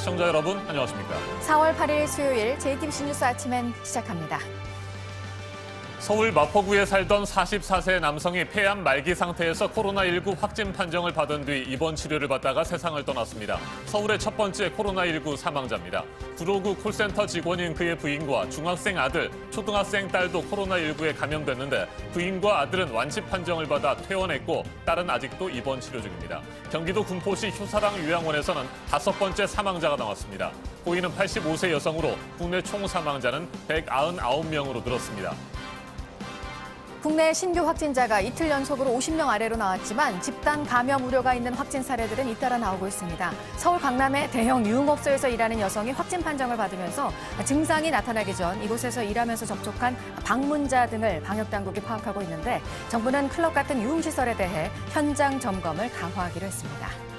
시청자 여러분, 안녕하십니까? 4월 8일 수요일 JTBC 뉴스 아침엔 시작합니다. 서울 마포구에 살던 44세 남성이 폐암 말기 상태에서 코로나19 확진 판정을 받은 뒤 입원 치료를 받다가 세상을 떠났습니다. 서울의 첫 번째 코로나19 사망자입니다. 구로구 콜센터 직원인 그의 부인과 중학생 아들, 초등학생 딸도 코로나19에 감염됐는데 부인과 아들은 완치 판정을 받아 퇴원했고 딸은 아직도 입원 치료 중입니다. 경기도 군포시 효사랑 요양원에서는 5번째 사망자가 나왔습니다. 부인은 85세 여성으로 국내 총 사망자는 199명으로 늘었습니다. 국내 신규 확진자가 이틀 연속으로 50명 아래로 나왔지만 집단 감염 우려가 있는 확진 사례들은 잇따라 나오고 있습니다. 서울 강남의 대형 유흥업소에서 일하는 여성이 확진 판정을 받으면서 증상이 나타나기 전 이곳에서 일하면서 접촉한 방문자 등을 방역당국이 파악하고 있는데 정부는 클럽 같은 유흥시설에 대해 현장 점검을 강화하기로 했습니다.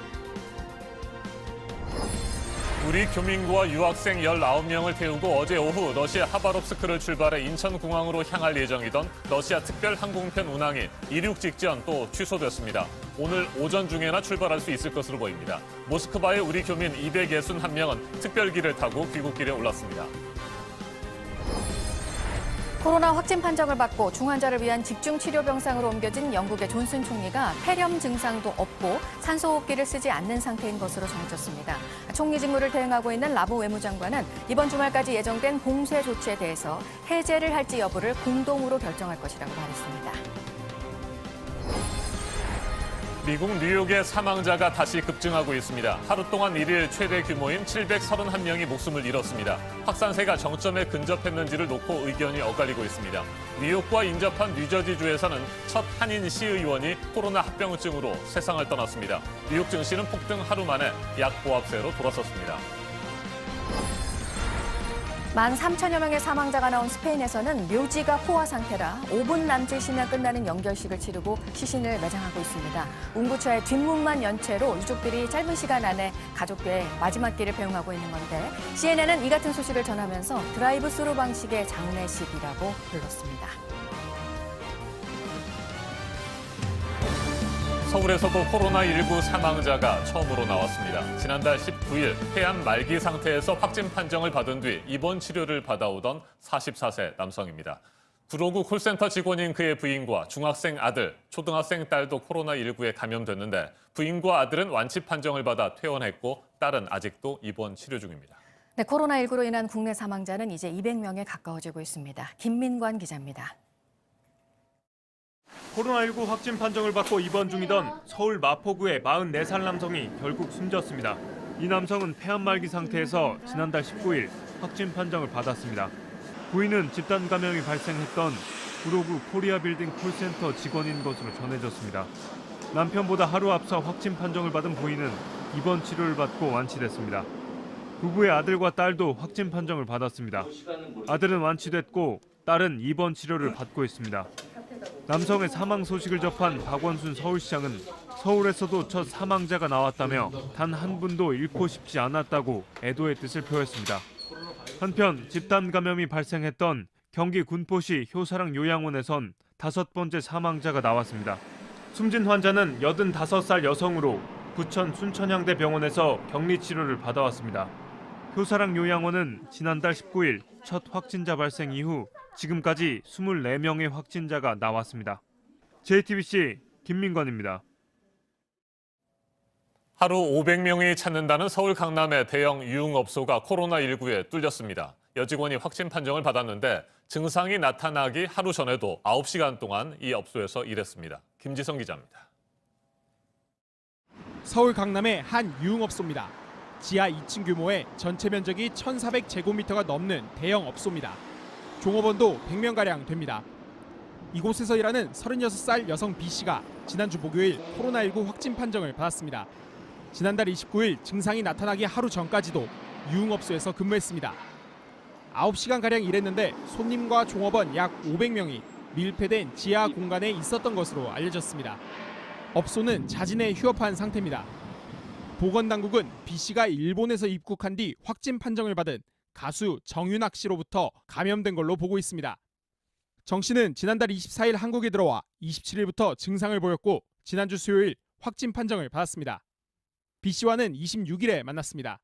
우리 교민과 유학생 19명을 태우고 어제 오후 러시아 하바롭스크를 출발해 인천공항으로 향할 예정이던 러시아 특별 항공편 운항이 이륙 직전 또 취소됐습니다. 오늘 오전 중에나 출발할 수 있을 것으로 보입니다. 모스크바의 우리 교민 261명은 특별기를 타고 귀국길에 올랐습니다. 코로나 확진 판정을 받고 중환자를 위한 집중치료병상으로 옮겨진 영국의 존슨 총리가 폐렴 증상도 없고 산소호흡기를 쓰지 않는 상태인 것으로 전해졌습니다. 총리 직무를 대행하고 있는 라보 외무장관은 이번 주말까지 예정된 봉쇄 조치에 대해서 해제를 할지 여부를 공동으로 결정할 것이라고 말했습니다. 미국 뉴욕의 사망자가 다시 급증하고 있습니다. 하루 동안 일일 최대 규모인 731명이 목숨을 잃었습니다. 확산세가 정점에 근접했는지를 놓고 의견이 엇갈리고 있습니다. 뉴욕과 인접한 뉴저지주에서는 첫 한인 시의원이 코로나 합병증으로 세상을 떠났습니다. 뉴욕 증시는 폭등 하루 만에 약보합세로 돌아섰습니다. 13,000여 명의 사망자가 나온 스페인에서는 묘지가 포화 상태라 5분 남짓이면 끝나는 연결식을 치르고 시신을 매장하고 있습니다. 운구차의 뒷문만 연체로 유족들이 짧은 시간 안에 가족의 마지막 길을 배웅하고 있는 건데 CNN은 이 같은 소식을 전하면서 드라이브 스루 방식의 장례식이라고 불렀습니다. 서울에서도 코로나19 사망자가 처음으로 나왔습니다. 지난달 19일 폐암 말기 상태에서 확진 판정을 받은 뒤 입원 치료를 받아오던 44세 남성입니다. 구로구 콜센터 직원인 그의 부인과 중학생 아들, 초등학생 딸도 코로나19에 감염됐는데 부인과 아들은 완치 판정을 받아 퇴원했고 딸은 아직도 입원 치료 중입니다. 네, 코로나19로 인한 국내 사망자는 이제 200명에 가까워지고 있습니다. 김민관 기자입니다. 코로나19 확진 판정을 받고 입원 중이던 서울 마포구의 44살 남성이 결국 숨졌습니다. 이 남성은 폐암 말기 상태에서 지난달 19일 확진 판정을 받았습니다. 부인은 집단 감염이 발생했던 구로구 코리아빌딩 콜센터 직원인 것으로 전해졌습니다. 남편보다 하루 앞서 확진 판정을 받은 부인은 입원 치료를 받고 완치됐습니다. 부부의 아들과 딸도 확진 판정을 받았습니다. 아들은 완치됐고 딸은 입원 치료를 받고 있습니다. 남성의 사망 소식을 접한 박원순 서울시장은 서울에서도 첫 사망자가 나왔다며 단 한 분도 잃고 싶지 않았다고 애도의 뜻을 표했습니다. 한편 집단 감염이 발생했던 경기 군포시 효사랑 요양원에선 5번째 사망자가 나왔습니다. 숨진 환자는 85살 여성으로 부천 순천향대 병원에서 격리 치료를 받아왔습니다. 효사랑 요양원은 지난달 19일 첫 확진자 발생 이후 지금까지 24명의 확진자가 나왔습니다. JTBC 김민관입니다. 하루 500명이 찾는다는 서울 강남의 대형 유흥업소가 코로나19에 뚫렸습니다. 여직원이 확진 판정을 받았는데 증상이 나타나기 하루 전에도 9시간 동안 이 업소에서 일했습니다. 김지성 기자입니다. 서울 강남의 한 유흥업소입니다. 지하 2층 규모의 전체 면적이 1,400제곱미터가 넘는 대형 업소입니다. 종업원도 100명가량 됩니다. 이곳에서 일하는 36살 여성 B씨가 지난주 목요일 코로나19 확진 판정을 받았습니다. 지난달 29일 증상이 나타나기 하루 전까지도 유흥업소에서 근무했습니다. 9시간가량 일했는데 손님과 종업원 약 500명이 밀폐된 지하 공간에 있었던 것으로 알려졌습니다. 업소는 자진해 휴업한 상태입니다. 보건당국은 B씨가 일본에서 입국한 뒤 확진 판정을 받은 가수 정윤학 씨로부터 감염된 걸로 보고 있습니다. 정 씨는 지난달 24일 한국에 들어와 27일부터 증상을 보였고 지난주 수요일 확진 판정을 받았습니다. B 씨와는 26일에 만났습니다.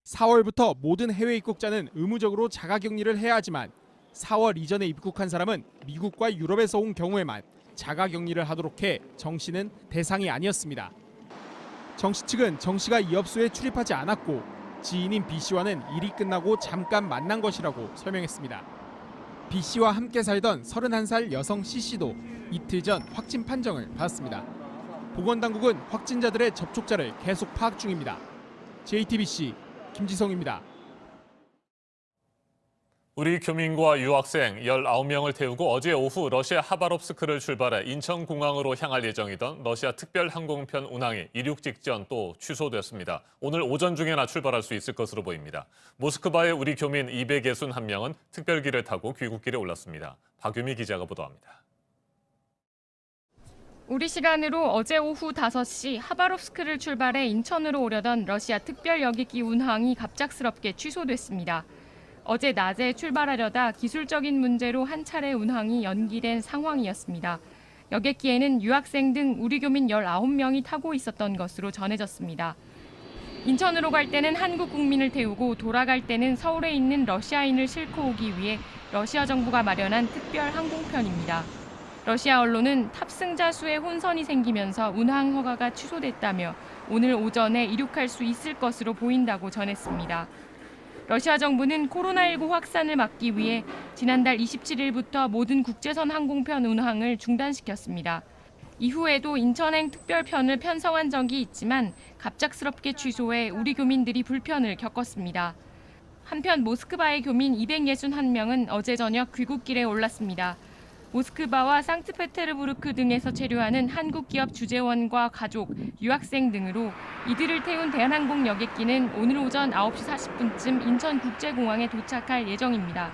4월부터 모든 해외 입국자는 의무적으로 자가격리를 해야 하지만 4월 이전에 입국한 사람은 미국과 유럽에서 온 경우에만 자가격리를 하도록 해 정 씨는 대상이 아니었습니다. 정 씨 측은 정 씨가 이 업소에 출입하지 않았고 지인인 B 씨와는 일이 끝나고 잠깐 만난 것이라고 설명했습니다. B 씨와 함께 살던 31살 여성 C 씨도 이틀 전 확진 판정을 받았습니다. 보건당국은 확진자들의 접촉자를 계속 파악 중입니다. JTBC 김지성입니다. 우리 교민과 유학생 19명을 태우고 어제 오후 러시아 하바롭스크를 출발해 인천공항으로 향할 예정이던 러시아 특별항공편 운항이 이륙 직전 또 취소됐습니다. 오늘 오전 중에나 출발할 수 있을 것으로 보입니다. 모스크바의 우리 교민 261명은 특별기를 타고 귀국길에 올랐습니다. 박유미 기자가 보도합니다. 우리 시간으로 어제 오후 5시 하바롭스크를 출발해 인천으로 오려던 러시아 특별여객기 운항이 갑작스럽게 취소됐습니다. 어제 낮에 출발하려다 기술적인 문제로 한 차례 운항이 연기된 상황이었습니다. 여객기에는 유학생 등 우리 교민 19명이 타고 있었던 것으로 전해졌습니다. 인천으로 갈 때는 한국 국민을 태우고 돌아갈 때는 서울에 있는 러시아인을 싣고 오기 위해 러시아 정부가 마련한 특별 항공편입니다. 러시아 언론은 탑승자 수에 혼선이 생기면서 운항 허가가 취소됐다며 오늘 오전에 이륙할 수 있을 것으로 보인다고 전했습니다. 러시아 정부는 코로나19 확산을 막기 위해 지난달 27일부터 모든 국제선 항공편 운항을 중단시켰습니다. 이후에도 인천행 특별편을 편성한 적이 있지만 갑작스럽게 취소해 우리 교민들이 불편을 겪었습니다. 한편 모스크바의 교민 261명은 어제 저녁 귀국길에 올랐습니다. 모스크바와 상트페테르부르크 등에서 체류하는 한국 기업 주재원과 가족, 유학생 등으로 이들을 태운 대한항공 여객기는 오늘 오전 9시 40분쯤 인천국제공항에 도착할 예정입니다.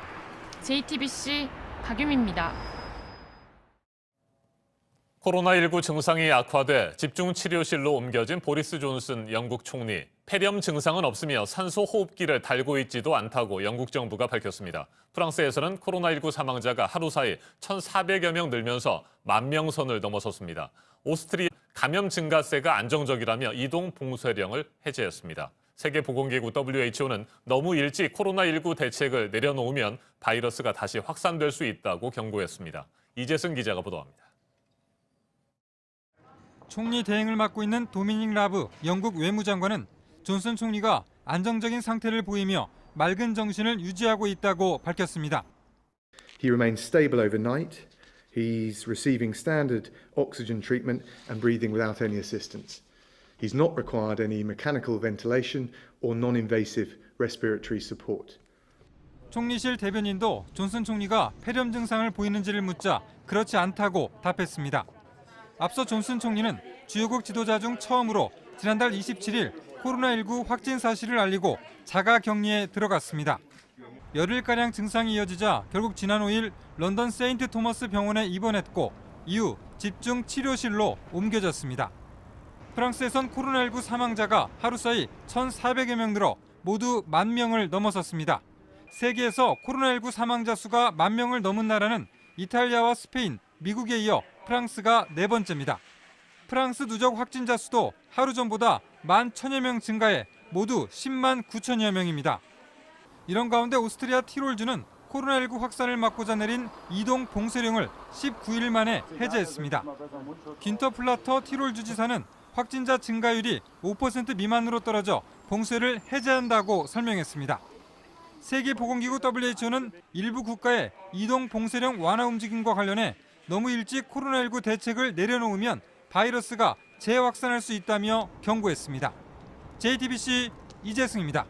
JTBC 박유미입니다. 코로나19 증상이 악화돼 집중치료실로 옮겨진 보리스 존슨 영국 총리. 폐렴 증상은 없으며 산소 호흡기를 달고 있지도 않다고 영국 정부가 밝혔습니다. 프랑스에서는 코로나19 사망자가 하루 사이 1,400여 명 늘면서 10,000명 선을 넘어섰습니다. 오스트리아 감염 증가세가 안정적이라며 이동 봉쇄령을 해제했습니다. 세계보건기구 WHO는 너무 일찍 코로나19 대책을 내려놓으면 바이러스가 다시 확산될 수 있다고 경고했습니다. 이재승 기자가 보도합니다. 총리 대행을 맡고 있는 도미닉 라브 영국 외무장관은 존슨 총리가 안정적인 상태를 보이며 맑은 정신을 유지하고 있다고 밝혔습니다. He remains stable overnight. He's receiving standard oxygen treatment and breathing without any assistance. He's not required any mechanical ventilation or non-invasive respiratory support. 총리실 대변인도 존슨 총리가 폐렴 증상을 보이는지를 묻자 그렇지 않다고 답했습니다. 앞서 존슨 총리는 주요국 지도자 중 처음으로 지난달 27일 코로나19 확진 사실을 알리고 자가 격리에 들어갔습니다. 열흘가량 증상이 이어지자 결국 지난 5일 런던 세인트 토머스 병원에 입원했고 이후 집중 치료실로 옮겨졌습니다. 프랑스에선 코로나19 사망자가 하루 사이 1,400여 명 늘어 모두 10,000명을 넘어섰습니다. 세계에서 코로나19 사망자 수가 10,000명을 넘은 나라는 이탈리아와 스페인, 미국에 이어 프랑스가 4번째입니다. 프랑스 누적 확진자 수도 하루 전보다 11,000여 명 증가해 모두 10만 9천여 명입니다. 이런 가운데 오스트리아 티롤주는 코로나19 확산을 막고자 내린 이동 봉쇄령을 19일 만에 해제했습니다. 귄터 플라터 티롤주 지사는 확진자 증가율이 5% 미만으로 떨어져 봉쇄를 해제한다고 설명했습니다. 세계보건기구 WHO는 일부 국가의 이동 봉쇄령 완화 움직임과 관련해 너무 일찍 코로나19 대책을 내려놓으면 바이러스가 재확산할 수 있다며 경고했습니다. JTBC 이재승입니다.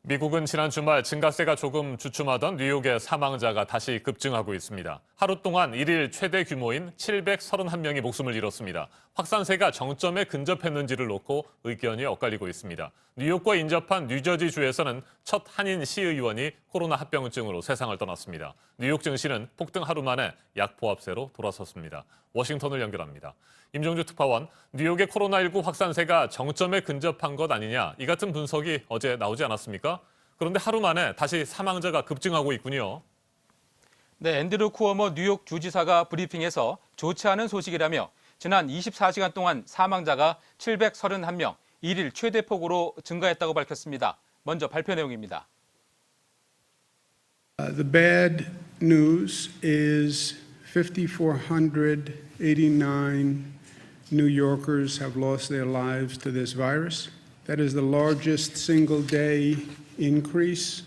미국은 지난 주말 증가세가 조금 주춤하던 뉴욕의 사망자가 다시 급증하고 있습니다. 하루 동안 일일 최대 규모인 731명이 목숨을 잃었습니다. 확산세가 정점에 근접했는지를 놓고 의견이 엇갈리고 있습니다. 뉴욕과 인접한 뉴저지주에서는 첫 한인 시의원이 코로나 합병증으로 세상을 떠났습니다. 뉴욕 증시는 폭등 하루 만에 약보합세로 돌아섰습니다. 워싱턴을 연결합니다. 임종주 특파원, 뉴욕의 코로나19 확산세가 정점에 근접한 것 아니냐, 이 같은 분석이 어제 나오지 않았습니까? 그런데 하루 만에 다시 사망자가 급증하고 있군요. 네, 앤드루 쿠오모 뉴욕 주지사가 브리핑에서 좋지 않은 소식이라며 지난 24시간 동안 사망자가 731명, 1일 최대폭으로 증가했다고 밝혔습니다. 먼저 발표 내용입니다. The bad news is 5,489 New Yorkers have lost their lives to this virus. That is the largest single-day increase.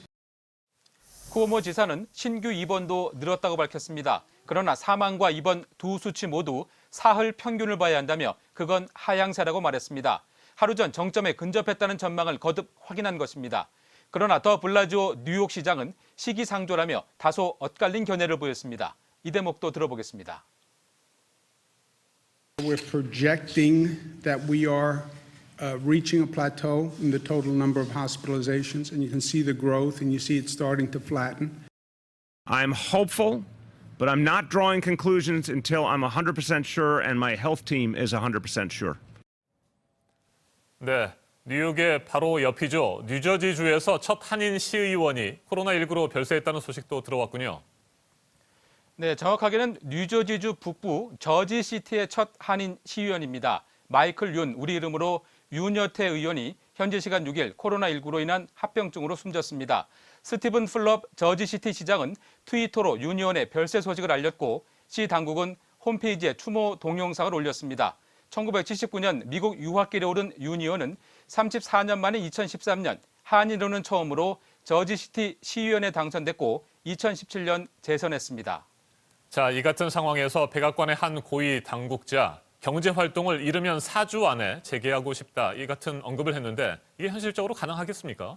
쿠오모 지사는 신규 입원도 늘었다고 밝혔습니다. 그러나 사망과 입원 두 수치 모두 사흘 평균을 봐야 한다며 그건 하향세라고 말했습니다. 하루 전 정점에 근접했다는 전망을 거듭 확인한 것입니다. 그러나 더 블라지오 뉴욕시장은 시기상조라며 다소 엇갈린 견해를 보였습니다. 이 대목도 들어보겠습니다. We're projecting that we are reaching a plateau in the total number of hospitalizations, and you can see the growth, and you see it starting to flatten. I'm hopeful, but I'm not drawing conclusions until I'm 100% sure and my health team is 100% sure. 네, 뉴욕의 바로 옆이죠. 뉴저지주에서 첫 한인 시의원이 코로나19로 별세했다는 소식도 들어왔군요. 네, 정확하게는 뉴저지주 북부 저지시티의 첫 한인 시의원입니다. 마이클 윤, 우리 이름으로 윤여태 의원이 현지 시간 6일 코로나19로 인한 합병증으로 숨졌습니다. 스티븐 플럽 저지시티 시장은 트위터로 윤 의원의 별세 소식을 알렸고 시 당국은 홈페이지에 추모 동영상을 올렸습니다. 1979년 미국 유학길에 오른 윤 의원은 34년 만에 2013년 한인으로는 처음으로 저지시티 시의원에 당선됐고 2017년 재선했습니다. 자, 이 같은 상황에서 백악관의 한 고위 당국자, 경제 활동을 이르면 4주 안에 재개하고 싶다, 이 같은 언급을 했는데 이게 현실적으로 가능하겠습니까?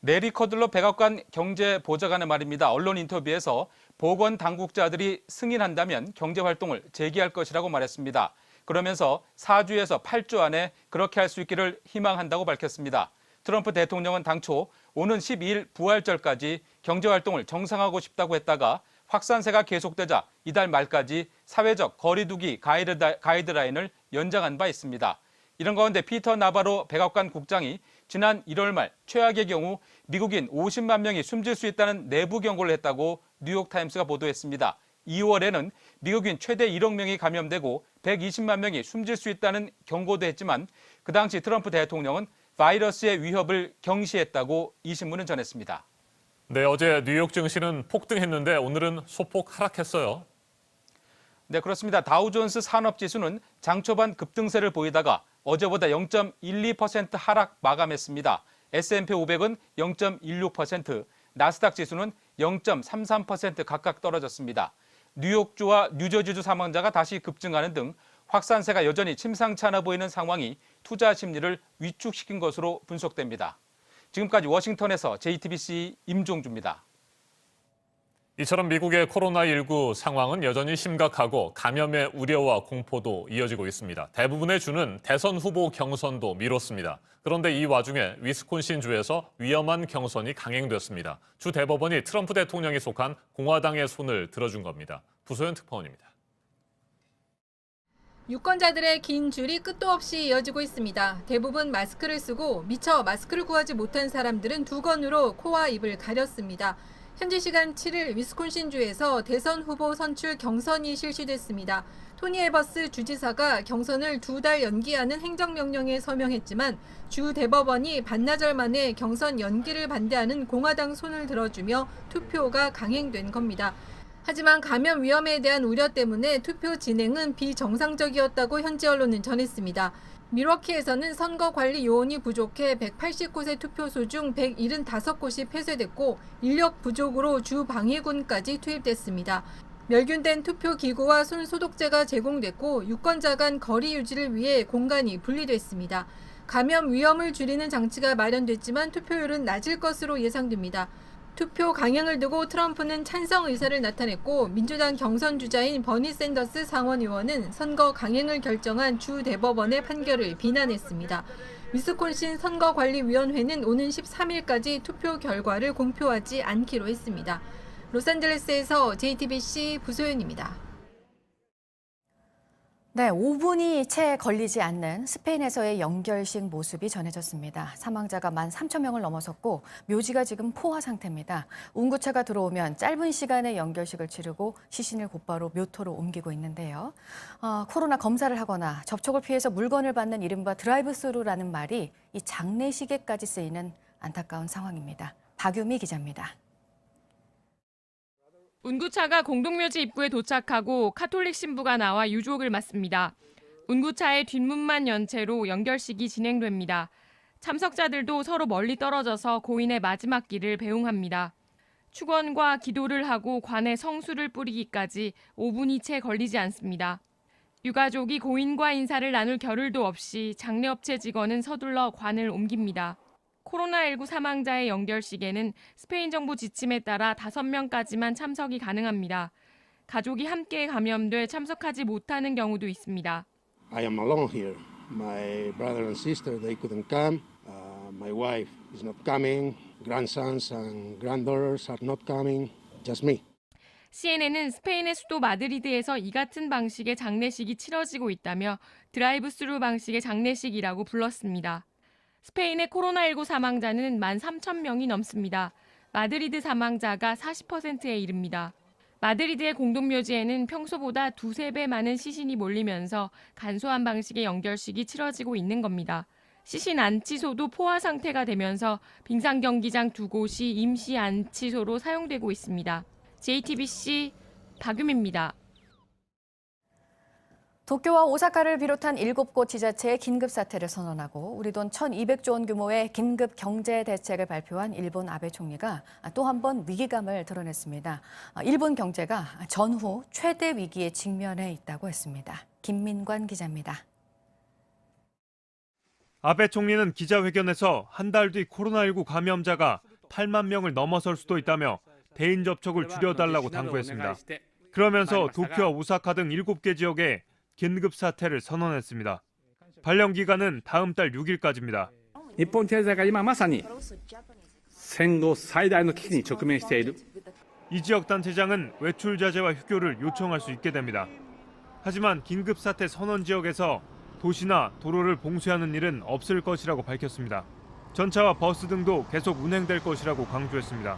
레리 커들러 백악관 경제보좌관의 말입니다. 언론 인터뷰에서 보건 당국자들이 승인한다면 경제 활동을 재개할 것이라고 말했습니다. 그러면서 4주에서 8주 안에 그렇게 할 수 있기를 희망한다고 밝혔습니다. 트럼프 대통령은 당초 오는 12일 부활절까지 경제 활동을 정상화하고 싶다고 했다가 확산세가 계속되자 이달 말까지 사회적 거리두기 가이드라인을 연장한 바 있습니다. 이런 가운데 피터 나바로 백악관 국장이 지난 1월 말 최악의 경우 미국인 50만 명이 숨질 수 있다는 내부 경고를 했다고 뉴욕타임스가 보도했습니다. 2월에는 미국인 최대 1억 명이 감염되고 120만 명이 숨질 수 있다는 경고도 했지만 그 당시 트럼프 대통령은 바이러스의 위협을 경시했다고 이 신문은 전했습니다. 네, 어제 뉴욕 증시는 폭등했는데 오늘은 소폭 하락했어요. 네, 그렇습니다. 다우존스 산업지수는 장 초반 급등세를 보이다가 어제보다 0.12% 하락 마감했습니다. S&P 500은 0.16%, 나스닥 지수는 0.33% 각각 떨어졌습니다. 뉴욕주와 뉴저지주 사망자가 다시 급증하는 등 확산세가 여전히 심상치 않아 보이는 상황이 투자 심리를 위축시킨 것으로 분석됩니다. 지금까지 워싱턴에서 JTBC 임종주입니다. 이처럼 미국의 코로나19 상황은 여전히 심각하고 감염의 우려와 공포도 이어지고 있습니다. 대부분의 주는 대선 후보 경선도 미뤘습니다. 그런데 이 와중에 위스콘신주에서 위험한 경선이 강행됐습니다. 주 대법원이 트럼프 대통령이 속한 공화당의 손을 들어준 겁니다. 부소연 특파원입니다. 유권자들의 긴 줄이 끝도 없이 이어지고 있습니다. 대부분 마스크를 쓰고 미처 마스크를 구하지 못한 사람들은 두건으로 코와 입을 가렸습니다. 현지 시간 7일 위스콘신주에서 대선 후보 선출 경선이 실시됐습니다. 토니 에버스 주지사가 경선을 2달 연기하는 행정명령에 서명했지만 주 대법원이 반나절 만에 경선 연기를 반대하는 공화당 손을 들어주며 투표가 강행된 겁니다. 하지만 감염 위험에 대한 우려 때문에 투표 진행은 비정상적이었다고 현지 언론은 전했습니다. 밀워키에서는 선거관리 요원이 부족해 180곳의 투표소 중 175곳이 폐쇄됐고 인력 부족으로 주 방해군까지 투입됐습니다. 멸균된 투표기구와 손소독제가 제공됐고 유권자 간 거리 유지를 위해 공간이 분리됐습니다. 감염 위험을 줄이는 장치가 마련됐지만 투표율은 낮을 것으로 예상됩니다. 투표 강행을 두고 트럼프는 찬성 의사를 나타냈고 민주당 경선 주자인 버니 샌더스 상원 의원은 선거 강행을 결정한 주 대법원의 판결을 비난했습니다. 위스콘신 선거관리위원회는 오는 13일까지 투표 결과를 공표하지 않기로 했습니다. 로스앤젤레스에서 JTBC 부소연입니다. 네, 5분이 채 걸리지 않는 스페인에서의 연결식 모습이 전해졌습니다. 사망자가 13,000명을 넘어섰고 묘지가 지금 포화 상태입니다. 운구차가 들어오면 짧은 시간에 연결식을 치르고 시신을 곧바로 묘토로 옮기고 있는데요. 코로나 검사를 하거나 접촉을 피해서 물건을 받는 이른바 드라이브스루라는 말이 이 장례식에까지 쓰이는 안타까운 상황입니다. 박유미 기자입니다. 운구차가 공동묘지 입구에 도착하고 카톨릭 신부가 나와 유족을 맞습니다. 운구차의 뒷문만 연 채로 연결식이 진행됩니다. 참석자들도 서로 멀리 떨어져서 고인의 마지막 길을 배웅합니다. 축원과 기도를 하고 관에 성수를 뿌리기까지 5분이 채 걸리지 않습니다. 유가족이 고인과 인사를 나눌 겨를도 없이 장례업체 직원은 서둘러 관을 옮깁니다. 코로나19 사망자의 연결식에는 스페인 정부 지침에 따라 5명까지만 참석이 가능합니다. 가족이 함께 감염돼 참석하지 못하는 경우도 있습니다. I am alone here. My brother and sister, they couldn't come. My wife is not coming. Grandsons and granddaughters are not coming. Just me. CNN은 스페인의 수도 마드리드에서 이 같은 방식의 장례식이 치러지고 있다며 드라이브스루 방식의 장례식이라고 불렀습니다. 스페인의 코로나19 사망자는 13,000명이 넘습니다. 마드리드 사망자가 40%에 이릅니다. 마드리드의 공동묘지에는 평소보다 2~3배 많은 시신이 몰리면서 간소한 방식의 연결식이 치러지고 있는 겁니다. 시신 안치소도 포화 상태가 되면서 빙상 경기장 2곳이 임시 안치소로 사용되고 있습니다. JTBC 박유미입니다. 도쿄와 오사카를 비롯한 7곳 지자체의 긴급 사태를 선언하고 우리 돈 1,200조 원 규모의 긴급 경제 대책을 발표한 일본 아베 총리가 또 한 번 위기감을 드러냈습니다. 일본 경제가 전후 최대 위기에 직면해 있다고 했습니다. 김민관 기자입니다. 아베 총리는 기자회견에서 한 달 뒤 코로나19 감염자가 8만 명을 넘어설 수도 있다며 대인 접촉을 줄여달라고 당부했습니다. 그러면서 도쿄와 오사카 등 7개 지역에 긴급 사태를 선언했습니다. 발령 기간은 다음 달 6일까지입니다. 일본 경제가今まさに戦後最大の危機に直面している. 이 지역 단체장은 외출 자제와 휴교를 요청할 수 있게 됩니다. 하지만 긴급 사태 선언 지역에서 도시나 도로를 봉쇄하는 일은 없을 것이라고 밝혔습니다. 전차와 버스 등도 계속 운행될 것이라고 강조했습니다.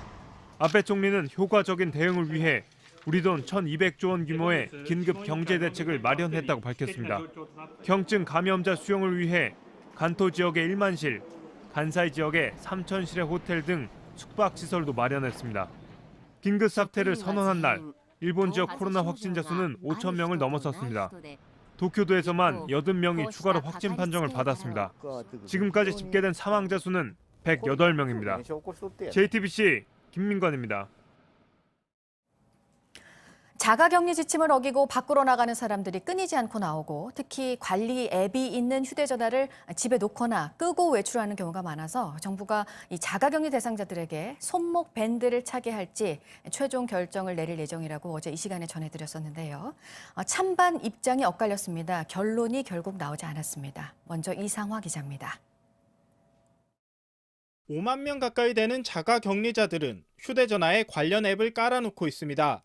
아베 총리는 효과적인 대응을 위해 우리 돈 1,200조 원 규모의 긴급 경제 대책을 마련했다고 밝혔습니다. 경증 감염자 수용을 위해 간토 지역의 1만실, 간사이 지역의 3,000실의 호텔 등 숙박시설도 마련했습니다. 긴급 사태를 선언한 날, 일본 지역 코로나 확진자 수는 5,000명을 넘어섰습니다. 도쿄도에서만 80명이 추가로 확진 판정을 받았습니다. 지금까지 집계된 사망자 수는 108명입니다. JTBC 김민관입니다. 자가격리 지침을 어기고 밖으로 나가는 사람들이 끊이지 않고 나오고 특히 관리 앱이 있는 휴대전화를 집에 놓거나 끄고 외출하는 경우가 많아서 정부가 이 자가격리 대상자들에게 손목 밴드를 차게 할지 최종 결정을 내릴 예정이라고 어제 이 시간에 전해드렸었는데요. 찬반 입장이 엇갈렸습니다. 결론이 결국 나오지 않았습니다. 먼저 이상화 기자입니다. 5만 명 가까이 되는 자가격리자들은 휴대전화에 관련 앱을 깔아놓고 있습니다.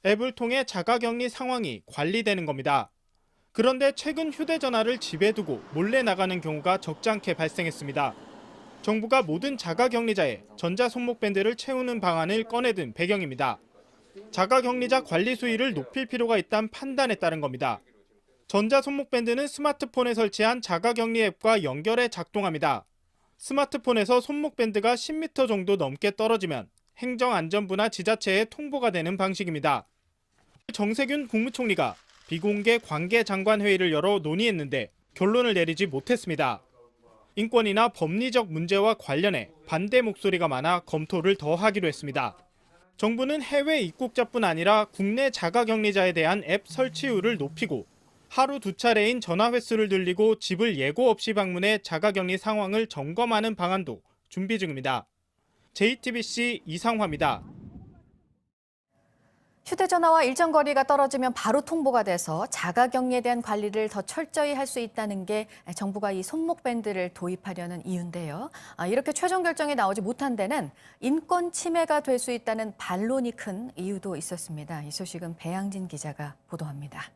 앱을 통해 자가격리 상황이 관리되는 겁니다. 그런데 최근 휴대전화를 집에 두고 몰래 나가는 경우가 적잖게 발생했습니다. 정부가 모든 자가격리자의 전자손목밴드를 채우는 방안을 꺼내든 배경입니다. 자가격리자 관리 수위를 높일 필요가 있다는 판단에 따른 겁니다. 전자손목밴드는 스마트폰에 설치한 자가격리 앱과 연결해 작동합니다. 스마트폰에서 손목밴드가 10m 정도 넘게 떨어지면 행정안전부나 지자체에 통보가 되는 방식입니다. 정세균 국무총리가 비공개 관계장관회의를 열어 논의했는데 결론을 내리지 못했습니다. 인권이나 법리적 문제와 관련해 반대 목소리가 많아 검토를 더 하기로 했습니다. 정부는 해외 입국자뿐 아니라 국내 자가격리자에 대한 앱 설치율을 높이고 하루 2차례인 전화 횟수를 늘리고 집을 예고 없이 방문해 자가격리 상황을 점검하는 방안도 준비 중입니다. JTBC 이상화입니다. 휴대전화와 일정 거리가 떨어지면 바로 통보가 돼서 자가격리에 대한 관리를 더 철저히 할 수 있다는 게 정부가 이 손목밴드를 도입하려는 이유인데요. 이렇게 최종 결정이 나오지 못한 데는 인권 침해가 될 수 있다는 반론이 큰 이유도 있었습니다. 이 소식은 배양진 기자가 보도합니다.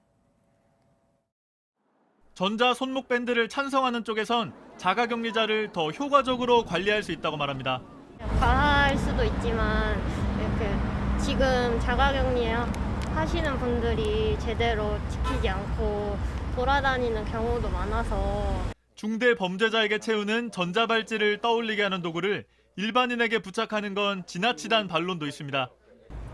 전자 손목 밴드를 찬성하는 쪽에선 자가격리자를 더 효과적으로 관리할 수 있다고 말합니다. 과할 수도 있지만 이렇게 지금 자가격리 하시는 분들이 제대로 지키지 않고 돌아다니는 경우도 많아서 중대 범죄자에게 채우는 전자발찌를 떠올리게 하는 도구를 일반인에게 부착하는 건 지나치다는 반론도 있습니다.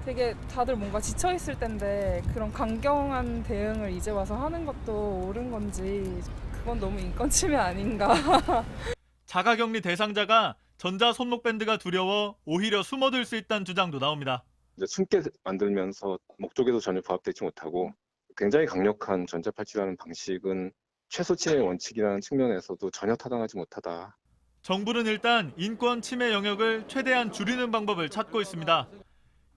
되게 다들 뭔가 지쳐있을 텐데 그런 강경한 대응을 이제 와서 하는 것도 옳은 건지 그건 너무 인권 침해 아닌가. 자가격리 대상자가 전자 손목 밴드가 두려워 오히려 숨어들 수 있다는 주장도 나옵니다. 이제 숨게 만들면서 목적에도 전혀 부합되지 못하고 굉장히 강력한 전자팔찌라는 방식은 최소 침해 원칙이라는 측면에서도 전혀 타당하지 못하다. 정부는 일단 인권 침해 영역을 최대한 줄이는 방법을 찾고 있습니다.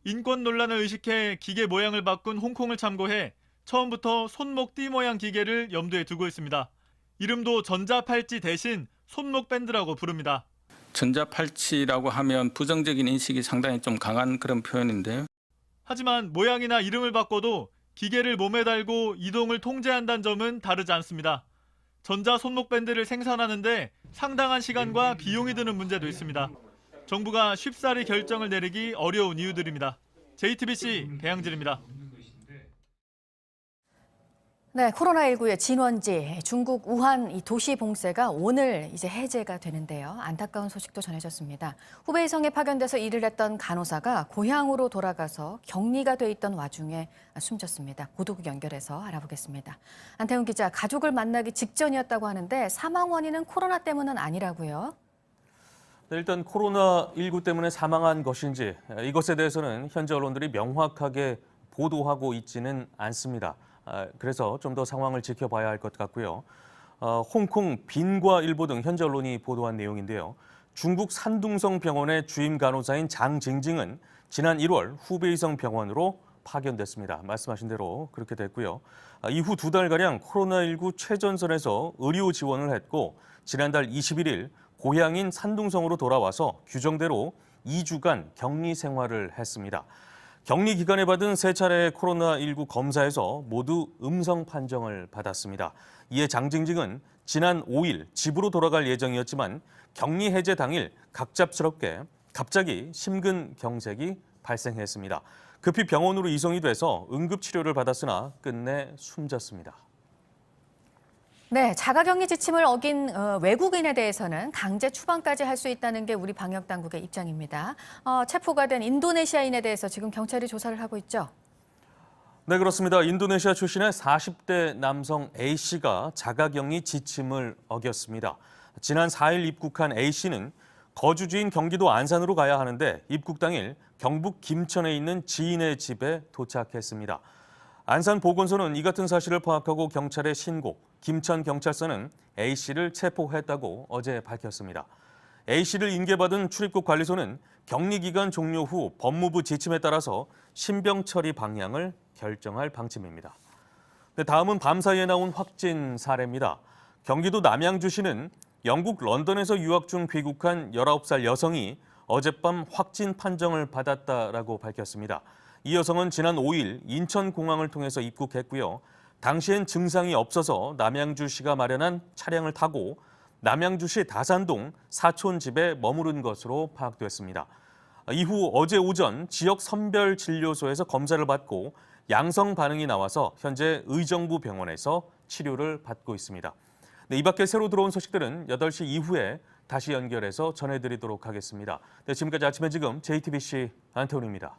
인권 논란을 의식해 기계 모양을 바꾼 홍콩을 참고해 처음부터 손목 띠 모양 기계를 염두에 두고 있습니다. 이름도 전자팔찌 대신 손목 밴드라고 부릅니다. 전자팔찌라고 하면 부정적인 인식이 상당히 좀 강한 그런 표현인데요. 하지만 모양이나 이름을 바꿔도 기계를 몸에 달고 이동을 통제한다는 점은 다르지 않습니다. 전자 손목 밴드를 생산하는데 상당한 시간과 비용이 드는 문제도 있습니다. 정부가 쉽사리 결정을 내리기 어려운 이유들입니다. JTBC 배양진입니다. 네, 코로나19의 진원지 중국 우한 이 도시 봉쇄가 오늘 이제 해제가 되는데요. 안타까운 소식도 전해졌습니다. 후베이성에 파견돼서 일을 했던 간호사가 고향으로 돌아가서 격리가 돼 있던 와중에 숨졌습니다. 보도국 연결해서 알아보겠습니다. 안태훈 기자, 가족을 만나기 직전이었다고 하는데 사망 원인은 코로나 때문은 아니라고요? 네, 일단 코로나19 때문에 사망한 것인지 이것에 대해서는 현재 언론들이 명확하게 보도하고 있지는 않습니다. 그래서 좀 더 상황을 지켜봐야 할 것 같고요. 홍콩 빈과일보 등 현지 언론이 보도한 내용인데요. 중국 산둥성 병원의 주임 간호사인 장징징은 지난 1월 후베이성 병원으로 파견됐습니다. 말씀하신 대로 그렇게 됐고요. 이후 2달가량 코로나19 최전선에서 의료 지원을 했고 지난달 21일 고향인 산둥성으로 돌아와서 규정대로 2주간 격리 생활을 했습니다. 격리 기간에 받은 3차례의 코로나19 검사에서 모두 음성 판정을 받았습니다. 이에 장징징은 지난 5일 집으로 돌아갈 예정이었지만 격리 해제 당일 갑자기 심근경색이 발생했습니다. 급히 병원으로 이송이 돼서 응급치료를 받았으나 끝내 숨졌습니다. 네, 자가격리 지침을 어긴 외국인에 대해서는 강제 추방까지 할 수 있다는 게 우리 방역당국의 입장입니다. 체포가 된 인도네시아인에 대해서 지금 경찰이 조사를 하고 있죠? 네, 그렇습니다. 인도네시아 출신의 40대 남성 A씨가 자가격리 지침을 어겼습니다. 지난 4일 입국한 A씨는 거주지인 경기도 안산으로 가야 하는데 입국 당일 경북 김천에 있는 지인의 집에 도착했습니다. 안산보건소는 이 같은 사실을 파악하고 경찰에 신고, 김천경찰서는 A씨를 체포했다고 어제 밝혔습니다. A씨를 인계받은 출입국 관리소는 격리기간 종료 후 법무부 지침에 따라서 신병 처리 방향을 결정할 방침입니다. 다음은 밤사이에 나온 확진 사례입니다. 경기도 남양주시는 영국 런던에서 유학 중 귀국한 19살 여성이 어젯밤 확진 판정을 받았다라고 밝혔습니다. 이 여성은 지난 5일 인천공항을 통해서 입국했고요. 당시엔 증상이 없어서 남양주시가 마련한 차량을 타고 남양주시 다산동 사촌 집에 머무른 것으로 파악됐습니다. 이후 어제 오전 지역 선별진료소에서 검사를 받고 양성 반응이 나와서 현재 의정부 병원에서 치료를 받고 있습니다. 네, 이 밖에 새로 들어온 소식들은 8시 이후에 다시 연결해서 전해드리도록 하겠습니다. 네, 지금까지 아침에 지금 JTBC 안태훈입니다.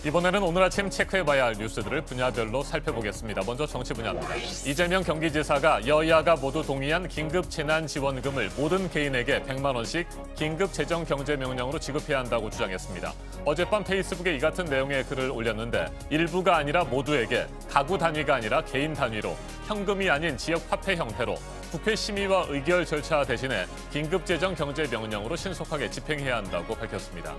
이번에는 오늘 아침 체크해봐야 할 뉴스들을 분야별로 살펴보겠습니다. 먼저 정치 분야입니다. 이재명 경기지사가 여야가 모두 동의한 긴급재난지원금을 모든 개인에게 100만 원씩 긴급재정경제명령으로 지급해야 한다고 주장했습니다. 어젯밤 페이스북에 이 같은 내용의 글을 올렸는데 일부가 아니라 모두에게 가구 단위가 아니라 개인 단위로 현금이 아닌 지역 화폐 형태로 국회 심의와 의결 절차 대신에 긴급재정경제명령으로 신속하게 집행해야 한다고 밝혔습니다.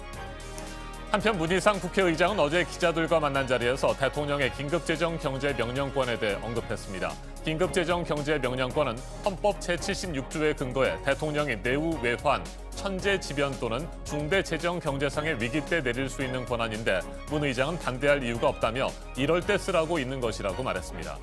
한편 문희상 국회의장은 어제 기자들과 만난 자리에서 대통령의 긴급재정경제명령권에 대해 언급했습니다. 긴급재정경제명령권은 헌법 제76조에 근거해 대통령이 내후 외환, 천재지변 또는 중대재정경제상의 위기 때 내릴 수 있는 권한인데 문 의장은 반대할 이유가 없다며 이럴 때 쓰라고 있는 것이라고 말했습니다.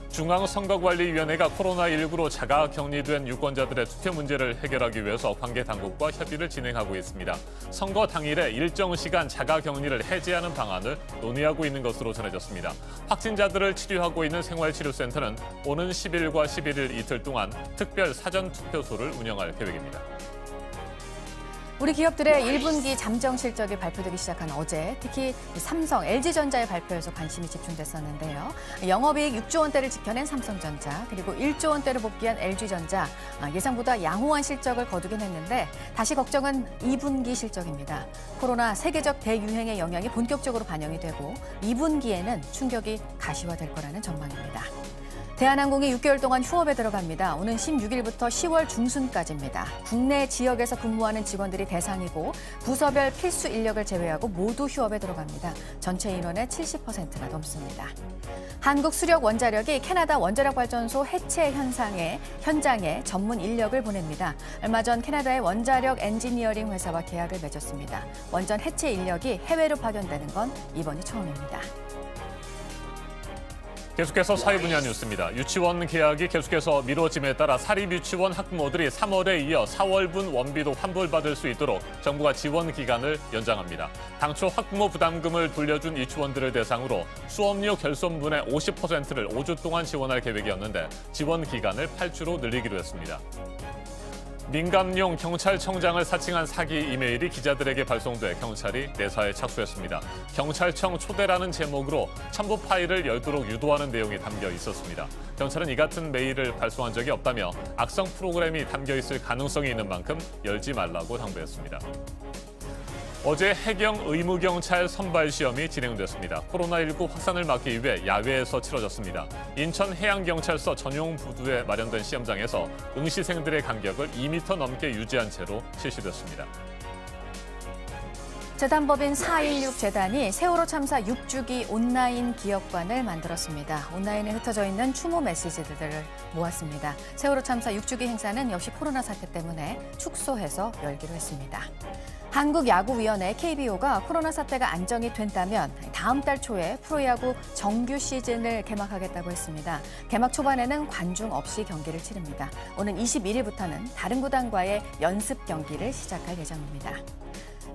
중앙선거관리위원회가 코로나19로 자가격리된 유권자들의 투표 문제를 해결하기 위해서 관계 당국과 협의를 진행하고 있습니다. 선거 당일에 일정 시간 자가격리를 해제하는 방안을 논의하고 있는 것으로 전해졌습니다. 확진자들을 치료하고 있는 생활치료센터는 오는 10일과 11일 이틀 동안 특별 사전투표소를 운영할 계획입니다. 우리 기업들의 1분기 잠정 실적이 발표되기 시작한 어제 특히 삼성, LG전자의 발표에서 관심이 집중됐었는데요. 영업이익 6조 원대를 지켜낸 삼성전자, 그리고 1조 원대를 복귀한 LG전자, 예상보다 양호한 실적을 거두긴 했는데 다시 걱정은 2분기 실적입니다. 코로나 세계적 대유행의 영향이 본격적으로 반영이 되고 2분기에는 충격이 가시화될 거라는 전망입니다. 대한항공이 6개월 동안 휴업에 들어갑니다. 오는 16일부터 10월 중순까지입니다. 국내 지역에서 근무하는 직원들이 대상이고 부서별 필수 인력을 제외하고 모두 휴업에 들어갑니다. 전체 인원의 70%가 넘습니다. 한국수력원자력이 캐나다 원자력발전소 해체 현장에 전문 인력을 보냅니다. 얼마 전 캐나다의 원자력 엔지니어링 회사와 계약을 맺었습니다. 원전 해체 인력이 해외로 파견되는 건 이번이 처음입니다. 계속해서 사회 분야 뉴스입니다. 유치원 개학이 계속해서 미뤄짐에 따라 사립유치원 학부모들이 3월에 이어 4월분 원비도 환불받을 수 있도록 정부가 지원 기간을 연장합니다. 당초 학부모 부담금을 돌려준 유치원들을 대상으로 수업료 결손분의 50%를 5주 동안 지원할 계획이었는데 지원 기간을 8주로 늘리기로 했습니다. 민감용 경찰청장을 사칭한 사기 이메일이 기자들에게 발송돼 경찰이 내사에 착수했습니다. 경찰청 초대라는 제목으로 첨부 파일을 열도록 유도하는 내용이 담겨 있었습니다. 경찰은 이 같은 메일을 발송한 적이 없다며 악성 프로그램이 담겨 있을 가능성이 있는 만큼 열지 말라고 당부했습니다. 어제 해경 의무경찰 선발 시험이 진행됐습니다. 코로나19 확산을 막기 위해 야외에서 치러졌습니다. 인천해양경찰서 전용 부두에 마련된 시험장에서 응시생들의 간격을 2m 넘게 유지한 채로 실시됐습니다. 재단법인 4.16 재단이 세월호 참사 6주기 온라인 기억관을 만들었습니다. 온라인에 흩어져 있는 추모 메시지들을 모았습니다. 세월호 참사 6주기 행사는 역시 코로나 사태 때문에 축소해서 열기로 했습니다. 한국야구위원회 KBO가 코로나 사태가 안정이 된다면 다음 달 초에 프로야구 정규 시즌을 개막하겠다고 했습니다. 개막 초반에는 관중 없이 경기를 치릅니다. 오는 21일부터는 다른 구단과의 연습 경기를 시작할 예정입니다.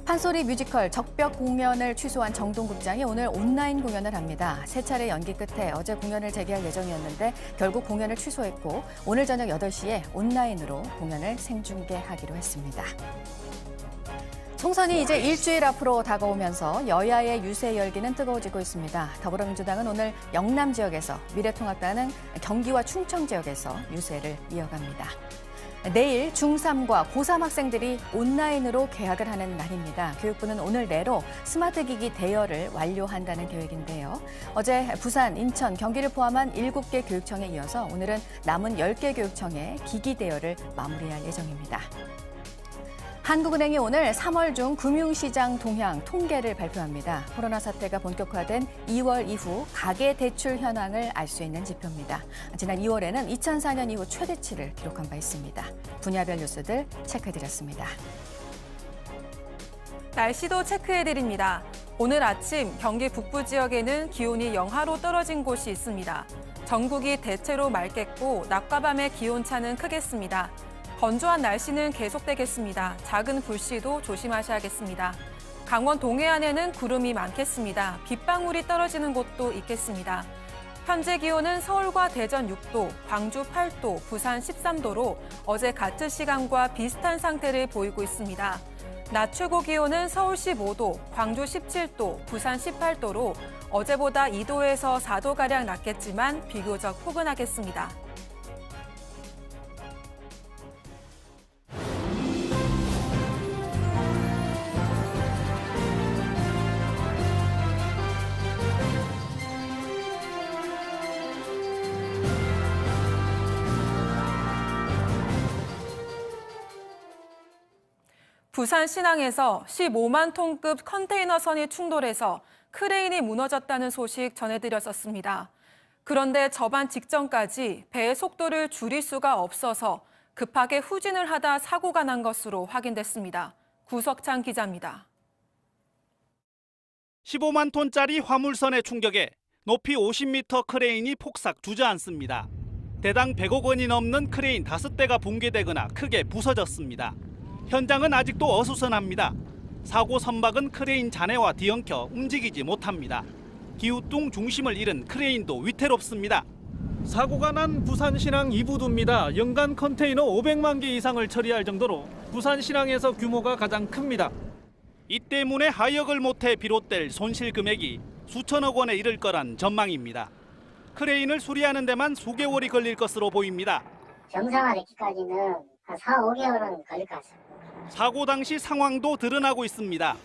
판소리 뮤지컬 적벽 공연을 취소한 정동국장이 오늘 온라인 공연을 합니다. 세 차례 연기 끝에 어제 공연을 재개할 예정이었는데 결국 공연을 취소했고 오늘 저녁 8시에 온라인으로 공연을 생중계하기로 했습니다. 총선이 이제 일주일 앞으로 다가오면서 여야의 유세 열기는 뜨거워지고 있습니다. 더불어민주당은 오늘 영남 지역에서, 미래통합당은 경기와 충청 지역에서 유세를 이어갑니다. 내일 중3과 고3 학생들이 온라인으로 개학을 하는 날입니다. 교육부는 오늘 내로 스마트 기기 대여를 완료한다는 계획인데요. 어제 부산, 인천, 경기를 포함한 7개 교육청에 이어서 오늘은 남은 10개 교육청의 기기 대여를 마무리할 예정입니다. 한국은행이 오늘 3월 중 금융시장 동향 통계를 발표합니다. 코로나 사태가 본격화된 2월 이후 가계대출 현황을 알 수 있는 지표입니다. 지난 2월에는 2004년 이후 최대치를 기록한 바 있습니다. 분야별 뉴스들 체크해드렸습니다. 날씨도 체크해드립니다. 오늘 아침 경기 북부 지역에는 기온이 영하로 떨어진 곳이 있습니다. 전국이 대체로 맑겠고 낮과 밤의 기온차는 크겠습니다. 건조한 날씨는 계속되겠습니다. 작은 불씨도 조심하셔야겠습니다. 강원 동해안에는 구름이 많겠습니다. 빗방울이 떨어지는 곳도 있겠습니다. 현재 기온은 서울과 대전 6도, 광주 8도, 부산 13도로 어제 같은 시간과 비슷한 상태를 보이고 있습니다. 낮 최고 기온은 서울 15도, 광주 17도, 부산 18도로 어제보다 2도에서 4도가량 낮겠지만 비교적 포근하겠습니다. 부산 신항에서 15만 톤급 컨테이너선이 충돌해서 크레인이 무너졌다는 소식 전해드렸었습니다. 그런데 접안 직전까지 배의 속도를 줄일 수가 없어서 급하게 후진을 하다 사고가 난 것으로 확인됐습니다. 구석찬 기자입니다. 15만 톤짜리 화물선의 충격에 높이 50m 크레인이 폭삭 주저앉습니다. 대당 100억 원이 넘는 크레인 5대가 붕괴되거나 크게 부서졌습니다. 현장은 아직도 어수선합니다. 사고 선박은 크레인 잔해와 뒤엉켜 움직이지 못합니다. 기우뚱 중심을 잃은 크레인도 위태롭습니다. 사고가 난 부산신항 2부두입니다. 연간 컨테이너 500만 개 이상을 처리할 정도로 부산신항에서 규모가 가장 큽니다. 이 때문에 하역을 못해 비롯될 손실 금액이 수천억 원에 이를 거란 전망입니다. 크레인을 수리하는 데만 수개월이 걸릴 것으로 보입니다. 정상화되기까지는 한 4, 5개월은 걸릴 것 같습니다. 사고 당시 상황도 드러나고 있습니다.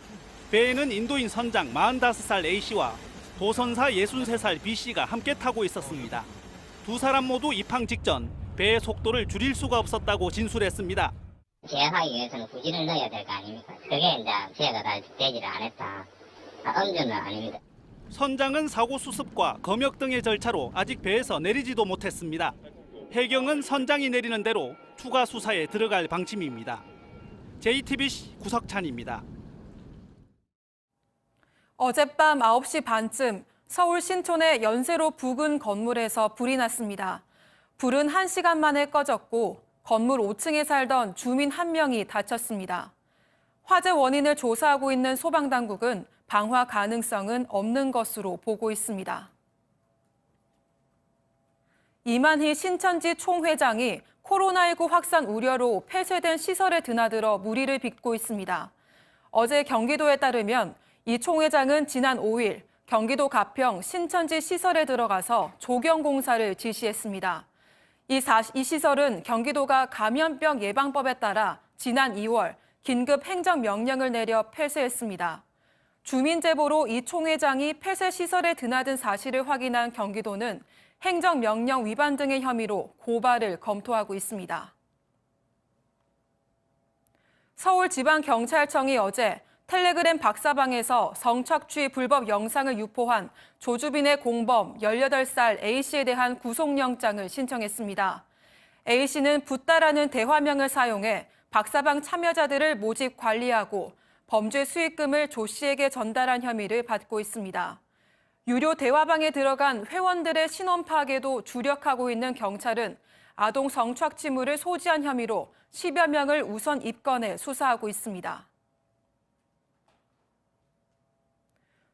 배에는 인도인 선장 45살 A씨와 도선사 63살 B씨가 함께 타고 있었습니다. 두 사람 모두 입항 직전 배의 속도를 줄일 수가 없었다고 진술했습니다. 제어하기 위해서는 후진을 넣어야 될 거 아닙니까? 그게 이제 제어가 다 되지를 안 했다. 음주는 아닙니다. 선장은 사고 수습과 검역 등의 절차로 아직 배에서 내리지도 못했습니다. 해경은 선장이 내리는 대로 추가 수사에 들어갈 방침입니다. JTBC 구석찬입니다. 어젯밤 9시 반쯤 서울 신촌의 연세로 부근 건물에서 불이 났습니다. 불은 1시간 만에 꺼졌고 건물 5층에 살던 주민 1명이 다쳤습니다. 화재 원인을 조사하고 있는 소방당국은 방화 가능성은 없는 것으로 보고 있습니다. 이만희 신천지 총회장이 코로나19 확산 우려로 폐쇄된 시설에 드나들어 무리를 빚고 있습니다. 어제 경기도에 따르면 이 총회장은 지난 5일 경기도 가평 신천지 시설에 들어가서 조경 공사를 지시했습니다. 이 시설은 경기도가 감염병 예방법에 따라 지난 2월 긴급 행정명령을 내려 폐쇄했습니다. 주민 제보로 이 총회장이 폐쇄 시설에 드나든 사실을 확인한 경기도는 행정명령 위반 등의 혐의로 고발을 검토하고 있습니다. 서울지방경찰청이 어제 텔레그램 박사방에서 성착취 불법 영상을 유포한 조주빈의 공범 18살 A씨에 대한 구속영장을 신청했습니다. A씨는 붓다라는 대화명을 사용해 박사방 참여자들을 모집 관리하고 범죄 수익금을 조 씨에게 전달한 혐의를 받고 있습니다. 유료 대화방에 들어간 회원들의 신원 파악에도 주력하고 있는 경찰은 아동 성착취물을 소지한 혐의로 10여 명을 우선 입건해 수사하고 있습니다.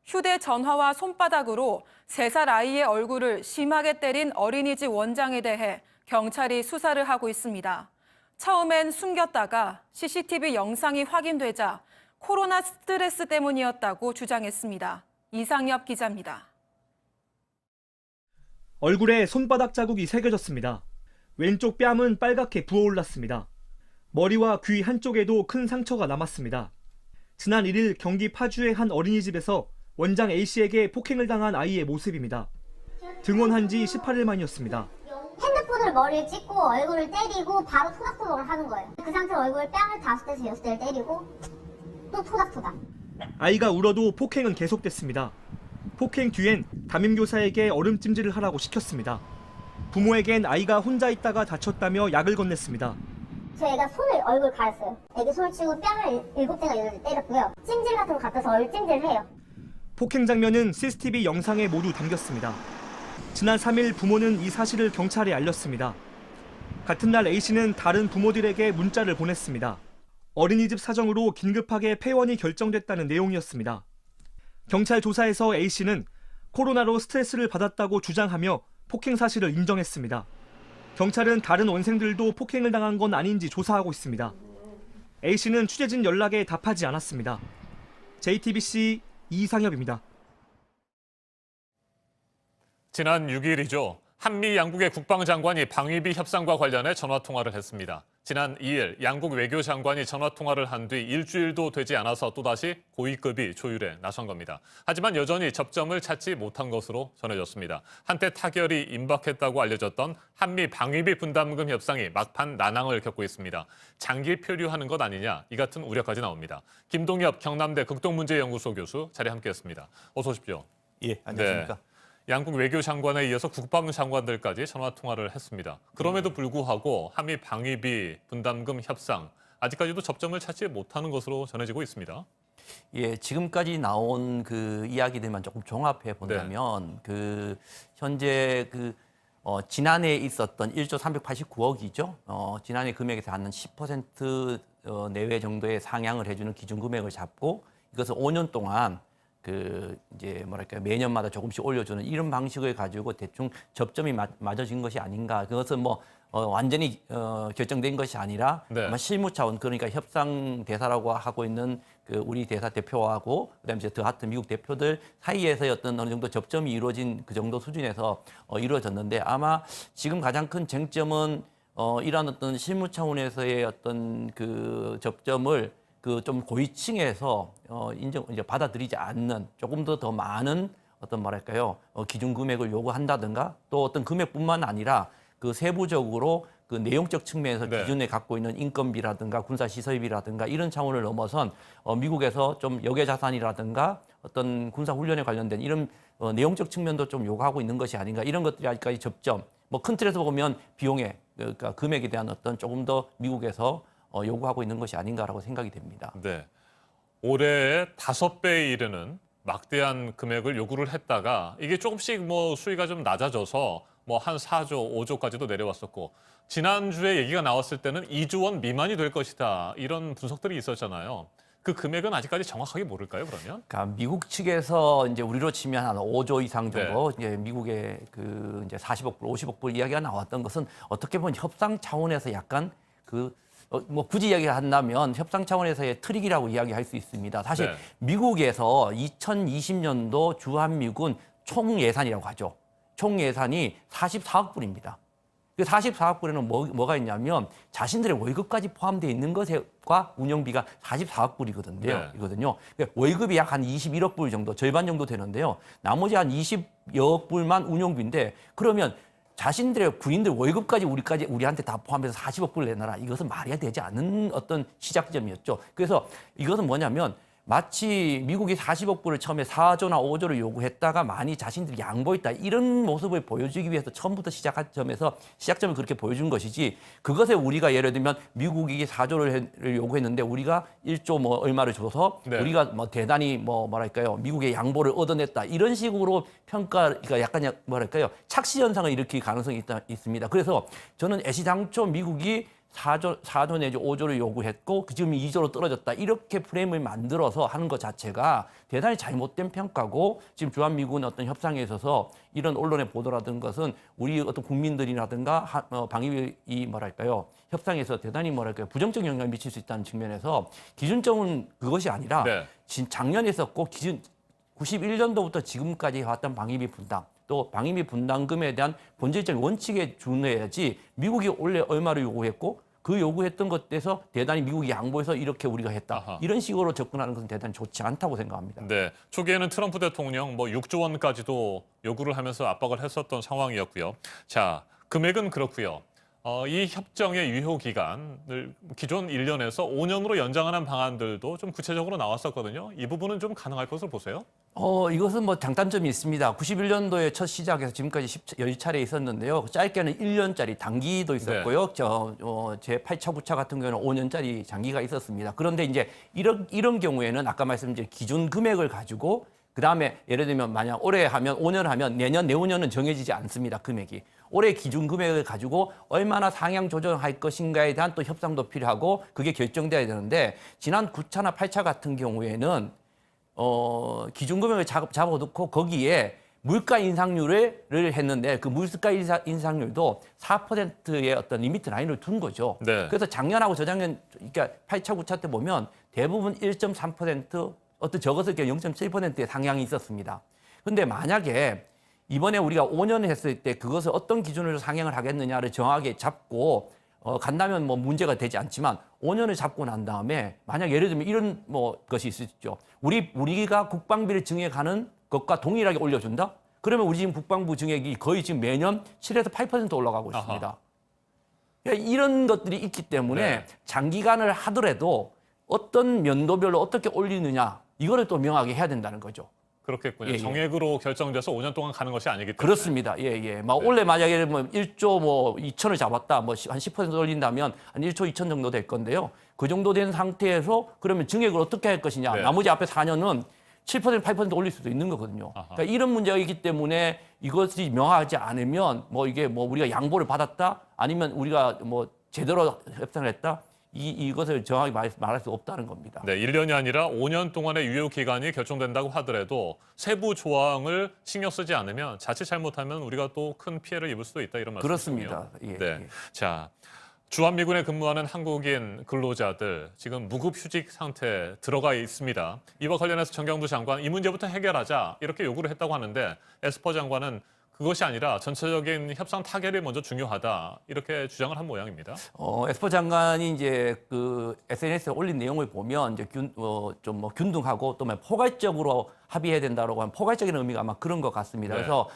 휴대전화와 손바닥으로 3살 아이의 얼굴을 심하게 때린 어린이집 원장에 대해 경찰이 수사를 하고 있습니다. 처음엔 숨겼다가 CCTV 영상이 확인되자 코로나 스트레스 때문이었다고 주장했습니다. 이상엽 기자입니다. 얼굴에 손바닥 자국이 새겨졌습니다. 왼쪽 뺨은 빨갛게 부어올랐습니다. 머리와 귀 한쪽에도 큰 상처가 남았습니다. 지난 1일 경기 파주의 한 어린이집에서 원장 A씨에게 폭행을 당한 아이의 모습입니다. 등원한 지 18일 만이었습니다. 핸드폰으로 머리를 찍고 얼굴을 때리고 바로 토닥토닥을 하는 거예요. 그 상태로 얼굴에 뺨을 5대에서 6대를 때리고 또 토닥토닥. 아이가 울어도 폭행은 계속됐습니다. 폭행 뒤엔 담임교사에게 얼음찜질을 하라고 시켰습니다. 부모에겐 아이가 혼자 있다가 다쳤다며 약을 건넸습니다. 저 애가 손을 얼굴 가렸어요. 애기 손을 치고 뺨을 7대가 8대 때렸고요. 찜질 같은 거 갖다서 얼찜질을 해요. 폭행 장면은 CCTV 영상에 모두 담겼습니다. 지난 3일 부모는 이 사실을 경찰에 알렸습니다. 같은 날 A씨는 다른 부모들에게 문자를 보냈습니다. 어린이집 사정으로 긴급하게 폐원이 결정됐다는 내용이었습니다. 경찰 조사에서 A씨는 코로나로 스트레스를 받았다고 주장하며 폭행 사실을 인정했습니다. 경찰은 다른 원생들도 폭행을 당한 건 아닌지 조사하고 있습니다. A씨는 취재진 연락에 답하지 않았습니다. JTBC 이상엽입니다. 지난 6일이죠. 한미 양국의 국방장관이 방위비 협상과 관련해 전화통화를 했습니다. 지난 2일 양국 외교장관이 전화통화를 한 뒤 일주일도 되지 않아서 또다시 고위급이 조율에 나선 겁니다. 하지만 여전히 접점을 찾지 못한 것으로 전해졌습니다. 한때 타결이 임박했다고 알려졌던 한미 방위비 분담금 협상이 막판 난항을 겪고 있습니다. 장기 표류하는 것 아니냐, 이 같은 우려까지 나옵니다. 김동엽 경남대 극동문제연구소 교수 자리에 함께했습니다. 어서 오십시오. 예, 안녕하십니까. 네. 양국 외교장관에 이어서 국방장관들까지 전화통화를 했습니다. 그럼에도 불구하고 한미 방위비 분담금 협상, 아직까지도 접점을 찾지 못하는 것으로 전해지고 있습니다. 예, 지금까지 나온 그 이야기들만 조금 종합해 본다면 그 현재 지난해에 있었던 1조 389억이죠. 지난해 금액에서 한 10% 내외 정도의 상향을 해주는 기준 금액을 잡고 이것을 5년 동안 이제 뭐랄까요, 매년마다 조금씩 올려주는 이런 방식을 가지고 대충 접점이 맞아진 것이 아닌가. 그것은 완전히 결정된 것이 아니라 아마 실무 차원, 그러니까 협상 대사라고 하고 있는 우리 대사 대표하고 그다음에 더 하트 미국 대표들 사이에서의 어떤 어느 정도 접점이 이루어진 그 정도 수준에서 이루어졌는데, 아마 지금 가장 큰 쟁점은 이러한 어떤 실무 차원에서의 어떤 그 접점을 좀 고위층에서 이제 받아들이지 않는 조금 더 많은 어떤 뭐랄까요, 기준 금액을 요구한다든가, 또 어떤 금액뿐만 아니라 그 세부적으로 그 내용적 측면에서 기준에 갖고 있는 인건비라든가 군사 시설비라든가 이런 차원을 넘어선 미국에서 좀 역외 자산이라든가 어떤 군사 훈련에 관련된 이런 내용적 측면도 좀 요구하고 있는 것이 아닌가, 이런 것들이 아직까지 접점. 큰 틀에서 보면 비용에, 그러니까 금액에 대한 어떤 조금 더 미국에서 요구하고 있는 것이 아닌가라고 생각이 됩니다. 네, 올해 5배에 이르는 막대한 금액을 요구를 했다가 이게 조금씩 수위가 좀 낮아져서 한 4조, 5조까지도 내려왔었고, 지난주에 얘기가 나왔을 때는 2조 원 미만이 될 것이다, 이런 분석들이 있었잖아요. 그 금액은 아직까지 정확하게 모를까요, 그러면? 그러니까 미국 측에서 이제 우리로 치면 한 5조 이상 정도, 이제 미국의 이제 40억 불, 50억 불 이야기가 나왔던 것은 어떻게 보면 협상 차원에서 약간 굳이 이야기한다면 협상 차원에서의 트릭이라고 이야기할 수 있습니다. 사실 미국에서 2020년도 주한미군 총 예산이라고 하죠. 총 예산이 44억 불입니다. 그 44억 불에는 뭐가 있냐면 자신들의 월급까지 포함되어 있는 것과 운영비가 44억 불이거든요. 월급이 약 한 21억 불 정도, 절반 정도 되는데요. 나머지 한 20여억 불만 운영비인데, 그러면 자신들의 군인들 월급까지 우리한테 다 포함해서 40억 불 내놔라, 이것은 말이 되지 않는 어떤 시작점이었죠. 그래서 이것은 뭐냐면 마치 미국이 40억 불을 처음에 4조나 5조를 요구했다가 많이 자신들이 양보했다, 이런 모습을 보여주기 위해서 처음부터 시작점을 그렇게 보여준 것이지, 그것에 우리가 예를 들면 미국이 4조를 요구했는데 우리가 1조 얼마를 줘서 우리가 대단히 뭐랄까요, 미국의 양보를 얻어냈다, 이런 식으로 평가가 약간 뭐랄까요, 착시 현상을 일으킬 가능성이 있습니다. 그래서 저는 애시당초 미국이 4조 내지 5조를 요구했고 지금 2조로 떨어졌다, 이렇게 프레임을 만들어서 하는 것 자체가 대단히 잘못된 평가고, 지금 주한미군 어떤 협상에 있어서 이런 언론의 보도라든 것은 우리 어떤 국민들이라든가 방위비 뭐랄까요, 협상에서 대단히 부정적 영향을 미칠 수 있다는 측면에서 기준점은 그것이 아니라 작년에 있었고 91년도부터 지금까지 해왔던 방위비 분담, 또 방위비 분담금에 대한 본질적인 원칙에 준해야지, 미국이 원래 얼마를 요구했고 그 요구했던 것에서 대단히 미국이 양보해서 이렇게 우리가 했다, 이런 식으로 접근하는 것은 대단히 좋지 않다고 생각합니다. 네, 초기에는 트럼프 대통령 6조 원까지도 요구를 하면서 압박을 했었던 상황이었고요. 자, 금액은 그렇고요. 이 협정의 유효 기간을 기존 1년에서 5년으로 연장하는 방안들도 좀 구체적으로 나왔었거든요. 이 부분은 좀 가능할 것으로 보세요? 이것은 장단점이 있습니다. 91년도에 첫 시작해서 지금까지 10차례 있었는데요. 짧게는 1년짜리 단기도 있었고요. 제 8차, 9차 같은 경우는 5년짜리 장기가 있었습니다. 그런데 이제 이런 경우에는 아까 말씀드린 기준 금액을 가지고, 그 다음에 예를 들면 만약 올해 하면 5년 하면 내년, 내후년은 정해지지 않습니다, 금액이. 올해 기준 금액을 가지고 얼마나 상향 조정할 것인가에 대한 또 협상도 필요하고 그게 결정돼야 되는데, 지난 9차나 8차 같은 경우에는 기준 금액을 잡아놓고 거기에 물가 인상률을 했는데, 그 물가 인상률도 4%의 어떤 리미트 라인을 둔 거죠. 그래서 작년하고 저작년, 그러니까 8차, 9차 때 보면 대부분 1.3%, 어떤 적었을 때 0.7%의 상향이 있었습니다. 근데 만약에 이번에 우리가 5년을 했을 때 그것을 어떤 기준으로 상향을 하겠느냐를 정확하게 잡고 간다면 문제가 되지 않지만, 5년을 잡고 난 다음에 만약 예를 들면 이런 것이 있을 수 있죠. 우리가 국방비를 증액하는 것과 동일하게 올려준다? 그러면 우리 지금 국방부 증액이 거의 지금 매년 7에서 8% 올라가고 있습니다. 그러니까 이런 것들이 있기 때문에 장기간을 하더라도 어떤 연도별로 어떻게 올리느냐, 이거를 또 명확하게 해야 된다는 거죠. 그렇겠군요. 정액으로 결정돼서 5년 동안 가는 것이 아니기 때문에. 그렇습니다. 원래 만약에 1조 2천을 잡았다, 한 10% 올린다면 한 1조 2천 정도 될 건데요. 그 정도 된 상태에서 그러면 증액을 어떻게 할 것이냐. 네. 나머지 앞에 4년은 7%, 8% 올릴 수도 있는 거거든요. 그러니까 이런 문제가 있기 때문에 이것이 명확하지 않으면 뭐 이게 뭐 우리가 양보를 받았다 아니면 우리가 뭐 제대로 협상을 했다 이것을 정확히 말할 수 없다는 겁니다. 네, 1년이 아니라 5년 동안의 유효 기간이 결정된다고 하더라도 세부 조항을 신경 쓰지 않으면 자칫 잘못하면 우리가 또 큰 피해를 입을 수도 있다 이런 말씀이시군요. 그렇습니다. 예, 네. 예. 자, 주한미군에 근무하는 한국인 근로자들 지금 무급 휴직 상태에 들어가 있습니다. 이와 관련해서 정경두 장관 이 문제부터 해결하자 이렇게 요구를 했다고 하는데 에스퍼 장관은 그것이 아니라 전체적인 협상 타결이 먼저 중요하다 이렇게 주장을 한 모양입니다. 에스퍼 장관이 이제 그 SNS에 올린 내용을 보면 이제 좀 뭐 균등하고 또 포괄적으로 합의해야 된다라고 하는 포괄적인 의미가 아마 그런 것 같습니다. 네. 그래서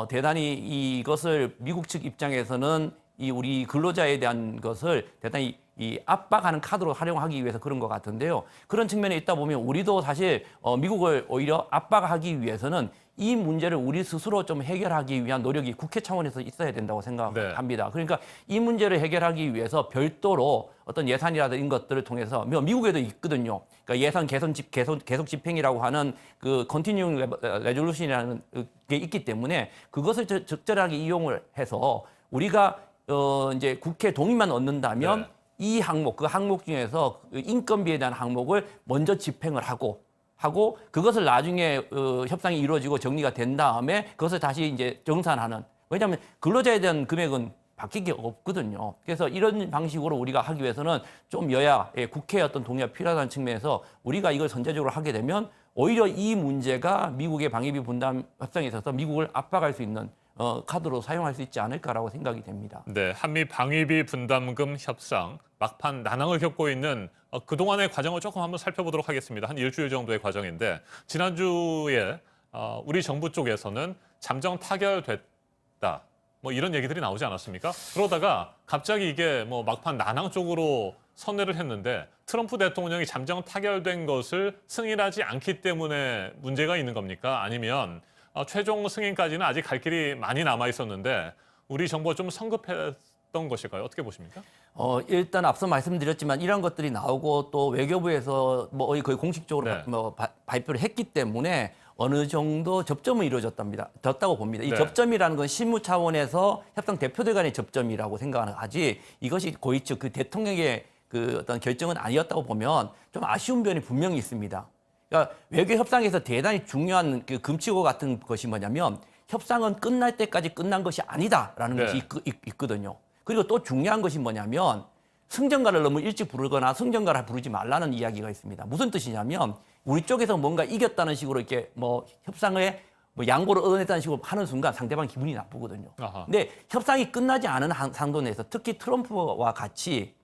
대단히 이것을 미국 측 입장에서는 이 우리 근로자에 대한 것을 대단히 이 압박하는 카드로 활용하기 위해서 그런 것 같은데요. 그런 측면에 있다 보면 우리도 사실 미국을 오히려 압박하기 위해서는 이 문제를 우리 스스로 좀 해결하기 위한 노력이 국회 차원에서 있어야 된다고 생각합니다. 네. 그러니까 이 문제를 해결하기 위해서 별도로 어떤 예산이라든지 이런 것들을 통해서 미국에도 있거든요. 그러니까 예산 계속 집행이라고 하는 그 컨티뉴잉 레졸루션이라는 게 있기 때문에 그것을 적절하게 이용을 해서 우리가 이제 국회 동의만 얻는다면 네. 이 항목, 그 항목 중에서 인건비에 대한 항목을 먼저 집행을 하고 그것을 나중에 협상이 이루어지고 정리가 된 다음에 그것을 다시 이제 정산하는. 왜냐하면 근로자에 대한 금액은 바뀔 게 없거든요. 그래서 이런 방식으로 우리가 하기 위해서는 좀 국회의 어떤 동의가 필요하다는 측면에서 우리가 이걸 선제적으로 하게 되면 오히려 이 문제가 미국의 방위비 분담 협상에 있어서 미국을 압박할 수 있는 카드로 사용할 수 있지 않을까라고 생각이 됩니다. 네, 한미 방위비 분담금 협상 막판 난항을 겪고 있는 그동안의 과정을 조금 한번 살펴보도록 하겠습니다. 한 일주일 정도의 과정인데 지난주에 우리 정부 쪽에서는 잠정 타결됐다. 뭐 이런 얘기들이 나오지 않았습니까? 그러다가 갑자기 이게 뭐 막판 난항 쪽으로 선회를 했는데 트럼프 대통령이 잠정 타결된 것을 승인하지 않기 때문에 문제가 있는 겁니까? 아니면 최종 승인까지는 아직 갈 길이 많이 남아 있었는데 우리 정부가 좀 성급했던 것일까요? 어떻게 보십니까? 일단 앞서 말씀드렸지만 이런 것들이 나오고 또 외교부에서 뭐 거의 공식적으로 네. 발표를 했기 때문에 어느 정도 접점은 이루어졌다고 봅니다. 이 네. 접점이라는 건 실무 차원에서 협상 대표들 간의 접점이라고 생각을 하지 이것이 고위직 그 대통령의 그 어떤 결정은 아니었다고 보면 좀 아쉬운 면이 분명히 있습니다. 그러니까 외교 협상에서 대단히 중요한 그 금치고 같은 것이 뭐냐면 협상은 끝날 때까지 끝난 것이 아니다라는 네. 것이 있거든요. 그리고 또 중요한 것이 뭐냐면 승전가를 너무 일찍 부르거나 승전가를 부르지 말라는 이야기가 있습니다. 무슨 뜻이냐면 우리 쪽에서 뭔가 이겼다는 식으로 이렇게 뭐 협상에 뭐 양보를 얻어냈다는 식으로 하는 순간 상대방 기분이 나쁘거든요. 아하. 근데 협상이 끝나지 않은 상도 내에서 특히 트럼프와 같이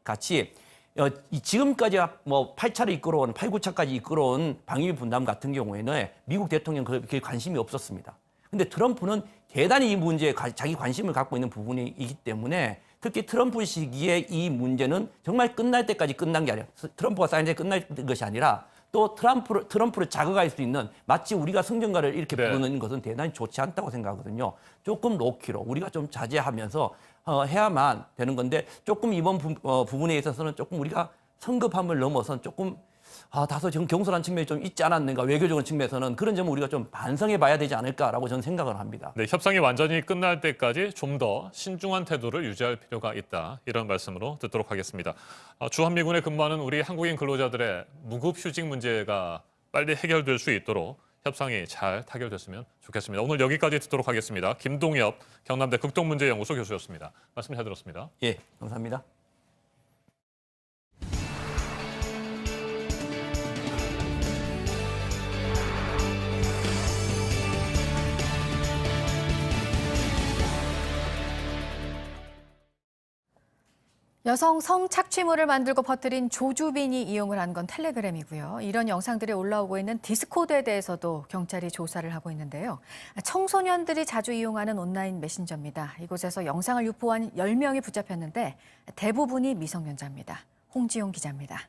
지금까지 뭐 8차를 이끌어온 8, 9차까지 이끌어온 방위비 분담 같은 경우에는 미국 대통령 그렇게 관심이 없었습니다. 근데 트럼프는 대단히 이 문제에 자기 관심을 갖고 있는 부분이기 때문에 특히 트럼프 시기에 이 문제는 정말 끝날 때까지 끝난 게 아니라 트럼프가 사인에 끝날 것이 아니라 또 트럼프를 자극할 수 있는 마치 우리가 승전가를 이렇게 네. 부르는 것은 대단히 좋지 않다고 생각하거든요. 조금 로키로 우리가 좀 자제하면서 해야만 되는 건데 조금 이번 부분에 있어서는 조금 우리가 성급함을 넘어선 조금 다소 지금 경솔한 측면이 좀 있지 않았는가 외교적인 측면에서는 그런 점을 우리가 좀 반성해 봐야 되지 않을까라고 저는 생각을 합니다. 네, 협상이 완전히 끝날 때까지 좀 더 신중한 태도를 유지할 필요가 있다. 이런 말씀으로 듣도록 하겠습니다. 주한미군에 근무하는 우리 한국인 근로자들의 무급 휴직 문제가 빨리 해결될 수 있도록 협상이 잘 타결됐으면 좋겠습니다. 오늘 여기까지 듣도록 하겠습니다. 김동엽 경남대 극동문제연구소 교수였습니다. 말씀 잘 들었습니다. 예, 감사합니다. 여성 성착취물을 만들고 퍼뜨린 조주빈이 이용을 한 건 텔레그램이고요. 이런 영상들이 올라오고 있는 디스코드에 대해서도 경찰이 조사를 하고 있는데요. 청소년들이 자주 이용하는 온라인 메신저입니다. 이곳에서 영상을 유포한 10명이 붙잡혔는데 대부분이 미성년자입니다. 홍지용 기자입니다.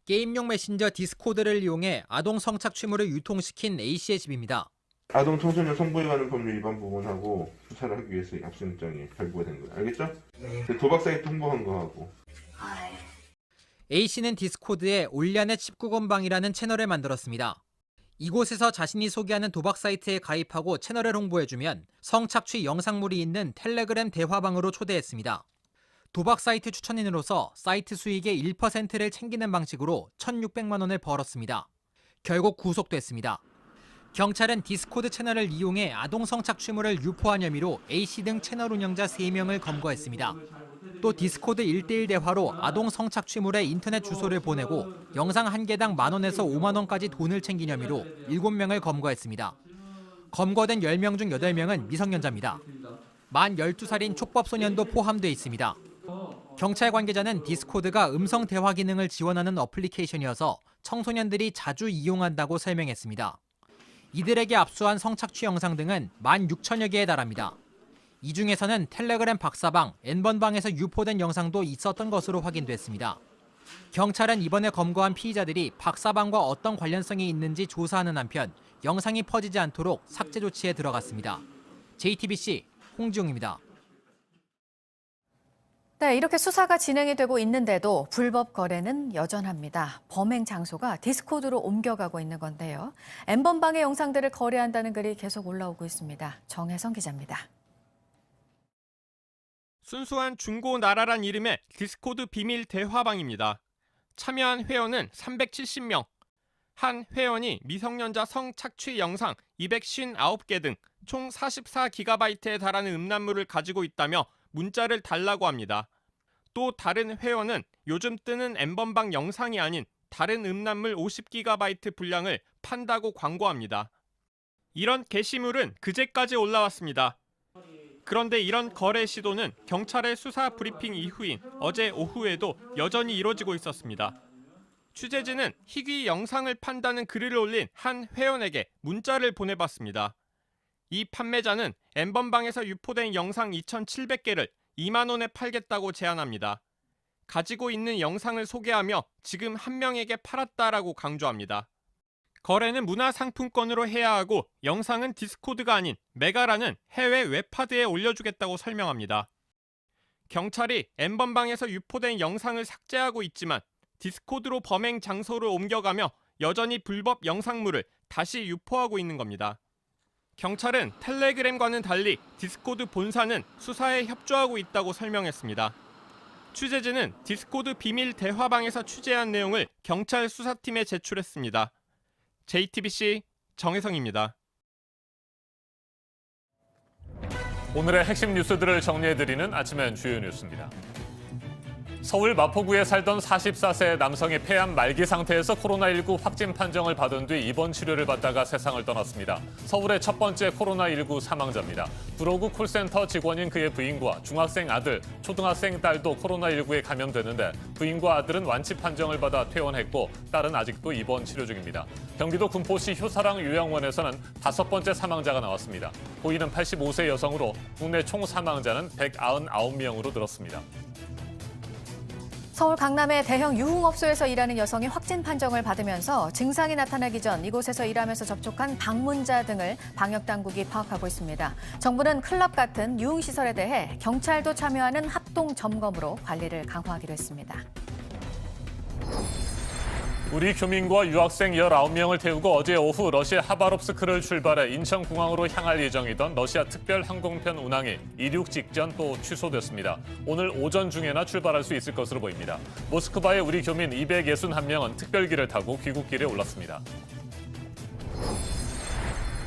게임용 메신저 디스코드를 이용해 아동 성착취물을 유통시킨 A씨의 집입니다. 아동 청소년 성보에 관한 법률 위반 부분하고 수사를 하기 위해서 압수영장이 발부가 된 거예요. 알겠죠? 도박 사이트 홍보한 거하고. A씨는 디스코드에 올려넷 19건방이라는 채널을 만들었습니다. 이곳에서 자신이 소개하는 도박 사이트에 가입하고 채널을 홍보해주면 성착취 영상물이 있는 텔레그램 대화방으로 초대했습니다. 도박 사이트 추천인으로서 사이트 수익의 1%를 챙기는 방식으로 1,600만 원을 벌었습니다. 결국 구속됐습니다. 경찰은 디스코드 채널을 이용해 아동 성착취물을 유포한 혐의로 A씨 등 채널 운영자 3명을 검거했습니다. 또 디스코드 1:1 대화로 아동 성착취물의 인터넷 주소를 보내고 영상 한 개당 10,000원에서 50,000원까지 돈을 챙긴 혐의로 7명을 검거했습니다. 검거된 10명 중 8명은 미성년자입니다. 만 12살인 촉법소년도 포함돼 있습니다. 경찰 관계자는 디스코드가 음성 대화 기능을 지원하는 어플리케이션이어서 청소년들이 자주 이용한다고 설명했습니다. 이들에게 압수한 성착취 영상 등은 16,000여 개에 달합니다. 이 중에서는 텔레그램 박사방, N번방에서 유포된 영상도 있었던 것으로 확인됐습니다. 경찰은 이번에 검거한 피의자들이 박사방과 어떤 관련성이 있는지 조사하는 한편 영상이 퍼지지 않도록 삭제 조치에 들어갔습니다. JTBC 홍지용입니다. 네, 이렇게 수사가 진행이 되고 있는데도 불법 거래는 여전합니다. 범행 장소가 디스코드로 옮겨가고 있는 건데요. N번방의 영상들을 거래한다는 글이 계속 올라오고 있습니다. 정혜성 기자입니다. 순수한 중고 나라란 이름의 디스코드 비밀 대화방입니다. 참여한 회원은 370명. 한 회원이 미성년자 성착취 영상 259개 등 총 44GB에 달하는 음란물을 가지고 있다며 문자를 달라고 합니다. 또 다른 회원은 요즘 뜨는 N번방 영상이 아닌 다른 음란물 50GB 분량을 판다고 광고합니다. 이런 게시물은 그제까지 올라왔습니다. 그런데 이런 거래 시도는 경찰의 수사 브리핑 이후인 어제 오후에도 여전히 이뤄지고 있었습니다. 취재진은 희귀 영상을 판다는 글을 올린 한 회원에게 문자를 보내봤습니다. 이 판매자는 N번방에서 유포된 영상 2,700개를 2만 원에 팔겠다고 제안합니다. 가지고 있는 영상을 소개하며 지금 한 명에게 팔았다라고 강조합니다. 거래는 문화상품권으로 해야 하고 영상은 디스코드가 아닌 메가라는 해외 웹하드에 올려주겠다고 설명합니다. 경찰이 N번방에서 유포된 영상을 삭제하고 있지만 디스코드로 범행 장소를 옮겨가며 여전히 불법 영상물을 다시 유포하고 있는 겁니다. 경찰은 텔레그램과는 달리 디스코드 본사는 수사에 협조하고 있다고 설명했습니다. 취재진은 디스코드 비밀 대화방에서 취재한 내용을 경찰 수사팀에 제출했습니다. JTBC 정혜성입니다. 오늘의 핵심 뉴스들을 정리해드리는 아침엔 주요 뉴스입니다. 서울 마포구에 살던 44세 남성이 폐암 말기 상태에서 코로나19 확진 판정을 받은 뒤 입원 치료를 받다가 세상을 떠났습니다. 서울의 첫 번째 코로나19 사망자입니다. 구로구 콜센터 직원인 그의 부인과 중학생 아들, 초등학생 딸도 코로나19에 감염됐는데 부인과 아들은 완치 판정을 받아 퇴원했고 딸은 아직도 입원 치료 중입니다. 경기도 군포시 효사랑 요양원에서는 5번째 사망자가 나왔습니다. 고인은 85세 여성으로 국내 총 사망자는 199명으로 늘었습니다. 서울 강남의 대형 유흥업소에서 일하는 여성이 확진 판정을 받으면서 증상이 나타나기 전 이곳에서 일하면서 접촉한 방문자 등을 방역당국이 파악하고 있습니다. 정부는 클럽 같은 유흥시설에 대해 경찰도 참여하는 합동 점검으로 관리를 강화하기로 했습니다. 우리 교민과 유학생 19명을 태우고 어제 오후 러시아 하바롭스크를 출발해 인천공항으로 향할 예정이던 러시아 특별 항공편 운항이 이륙 직전 또 취소됐습니다. 오늘 오전 중에나 출발할 수 있을 것으로 보입니다. 모스크바의 우리 교민 261명은 특별기를 타고 귀국길에 올랐습니다.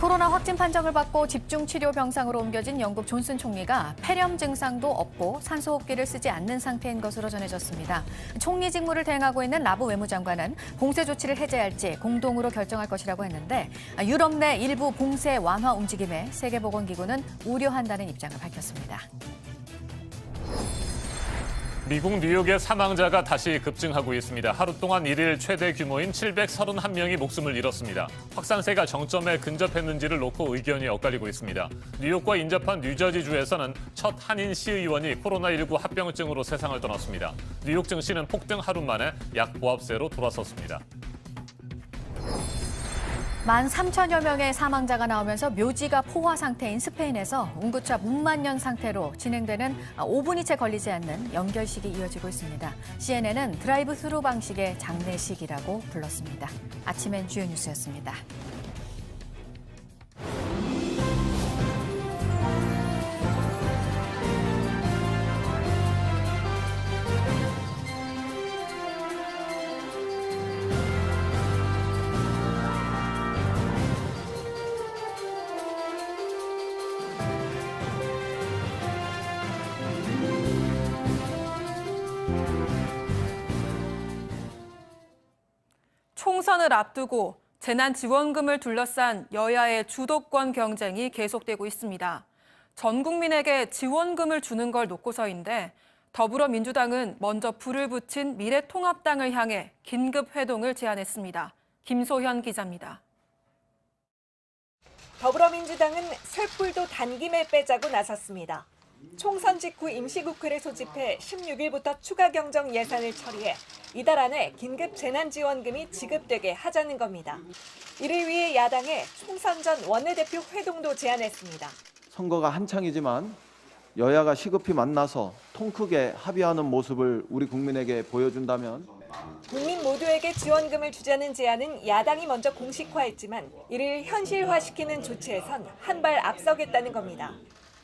코로나 확진 판정을 받고 집중치료 병상으로 옮겨진 영국 존슨 총리가 폐렴 증상도 없고 산소호흡기를 쓰지 않는 상태인 것으로 전해졌습니다. 총리 직무를 대행하고 있는 라브 외무장관은 봉쇄 조치를 해제할지 공동으로 결정할 것이라고 했는데 유럽 내 일부 봉쇄 완화 움직임에 세계보건기구는 우려한다는 입장을 밝혔습니다. 미국 뉴욕의 사망자가 다시 급증하고 있습니다. 하루 동안 일일 최대 규모인 731명이 목숨을 잃었습니다. 확산세가 정점에 근접했는지를 놓고 의견이 엇갈리고 있습니다. 뉴욕과 인접한 뉴저지주에서는 첫 한인 시의원이 코로나19 합병증으로 세상을 떠났습니다. 뉴욕 증시는 폭등 하루 만에 약 보합세로 돌아섰습니다. 13,000여 명의 사망자가 나오면서 묘지가 포화 상태인 스페인에서 운구차 문만년 상태로 진행되는 5분이 채 걸리지 않는 연결식이 이어지고 있습니다. CNN은 드라이브 스루 방식의 장례식이라고 불렀습니다. 아침엔 주요 뉴스였습니다. 총선을 앞두고 재난지원금을 둘러싼 여야의 주도권 경쟁이 계속되고 있습니다. 전 국민에게 지원금을 주는 걸 놓고서인데 더불어민주당은 먼저 불을 붙인 미래통합당을 향해 긴급회동을 제안했습니다. 김소현 기자입니다. 더불어민주당은 쇳불도 단김에 빼자고 나섰습니다. 총선 직후 임시국회를 소집해 16일부터 추가 경정 예산을 처리해 이달 안에 긴급 재난지원금이 지급되게 하자는 겁니다. 이를 위해 야당에 총선 전 원내대표 회동도 제안했습니다. 선거가 한창이지만 여야가 시급히 만나서 통 크게 합의하는 모습을 우리 국민에게 보여준다면 국민 모두에게 지원금을 주자는 제안은 야당이 먼저 공식화했지만 이를 현실화시키는 조치에선 한 발 앞서겠다는 겁니다.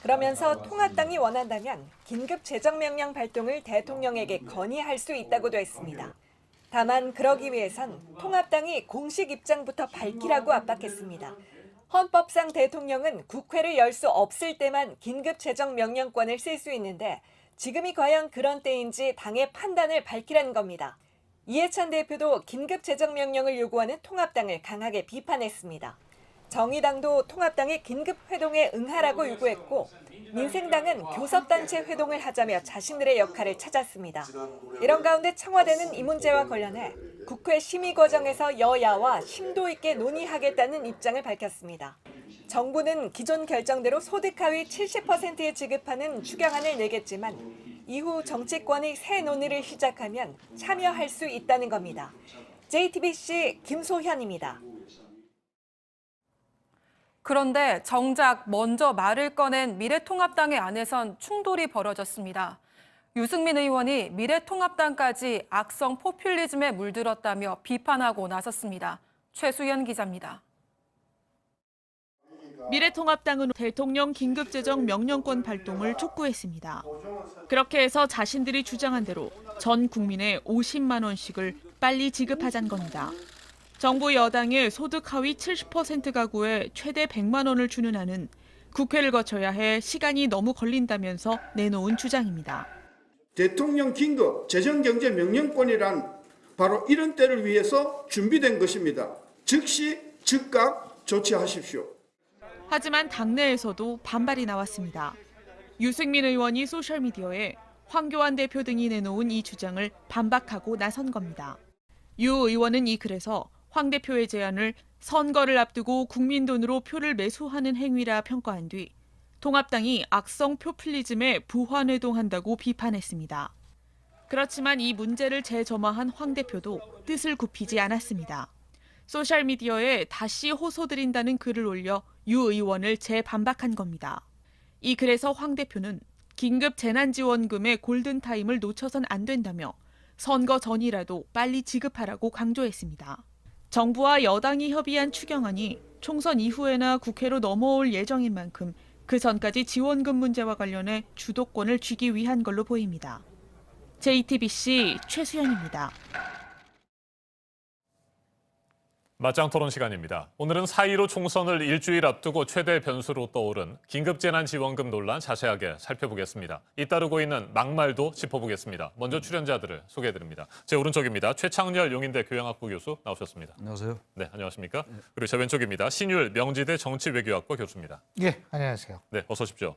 그러면서 통합당이 원한다면 긴급 재정명령 발동을 대통령에게 건의할 수 있다고도 했습니다. 다만 그러기 위해선 통합당이 공식 입장부터 밝히라고 압박했습니다. 헌법상 대통령은 국회를 열 수 없을 때만 긴급 재정명령권을 쓸 수 있는데 지금이 과연 그런 때인지 당의 판단을 밝히라는 겁니다. 이해찬 대표도 긴급 재정명령을 요구하는 통합당을 강하게 비판했습니다. 정의당도 통합당의 긴급 회동에 응하라고 요구했고 민생당은 교섭단체 회동을 하자며 자신들의 역할을 찾았습니다. 이런 가운데 청와대는 이 문제와 관련해 국회 심의 과정에서 여야와 심도 있게 논의하겠다는 입장을 밝혔습니다. 정부는 기존 결정대로 소득 하위 70%에 지급하는 추경안을 내겠지만 이후 정치권이 새 논의를 시작하면 참여할 수 있다는 겁니다. JTBC 김소현입니다. 그런데 정작 먼저 말을 꺼낸 미래통합당의 안에선 충돌이 벌어졌습니다. 유승민 의원이 미래통합당까지 악성 포퓰리즘에 물들었다며 비판하고 나섰습니다. 최수연 기자입니다. 미래통합당은 대통령 긴급재정 명령권 발동을 촉구했습니다. 그렇게 해서 자신들이 주장한 대로 전 국민에 50만 원씩을 빨리 지급하자는 겁니다. 정부 여당의 소득 하위 70% 가구에 최대 100만 원을 주는 안은 국회를 거쳐야 해 시간이 너무 걸린다면서 내놓은 주장입니다. 대통령 긴급 재정경제명령권이란 바로 이런 때를 위해서 준비된 것입니다. 즉시 즉각 조치하십시오. 하지만 당내에서도 반발이 나왔습니다. 유승민 의원이 소셜미디어에 황교안 대표 등이 내놓은 이 주장을 반박하고 나선 겁니다. 유 의원은 이 글에서 황 대표의 제안을 선거를 앞두고 국민 돈으로 표를 매수하는 행위라 평가한 뒤 통합당이 악성 포퓰리즘에 부환회동한다고 비판했습니다. 그렇지만 이 문제를 재점화한 황 대표도 뜻을 굽히지 않았습니다. 소셜미디어에 다시 호소드린다는 글을 올려 유 의원을 재반박한 겁니다. 이 글에서 황 대표는 긴급 재난지원금의 골든타임을 놓쳐선 안 된다며 선거 전이라도 빨리 지급하라고 강조했습니다. 정부와 여당이 협의한 추경안이 총선 이후에나 국회로 넘어올 예정인 만큼 그 전까지 지원금 문제와 관련해 주도권을 쥐기 위한 걸로 보입니다. JTBC 최수연입니다. 맞짱 토론 시간입니다. 오늘은 4.15 총선을 일주일 앞두고 최대 변수로 떠오른 긴급재난지원금 논란 자세하게 살펴보겠습니다. 잇따르고 있는 막말도 짚어보겠습니다. 먼저 출연자들을 소개해드립니다. 제 오른쪽입니다. 최창렬 용인대 교양학부 교수 나오셨습니다. 안녕하세요. 네, 안녕하십니까? 그리고 제 왼쪽입니다. 신율 명지대 정치외교학과 교수입니다. 예, 안녕하세요. 네, 어서 오십시오.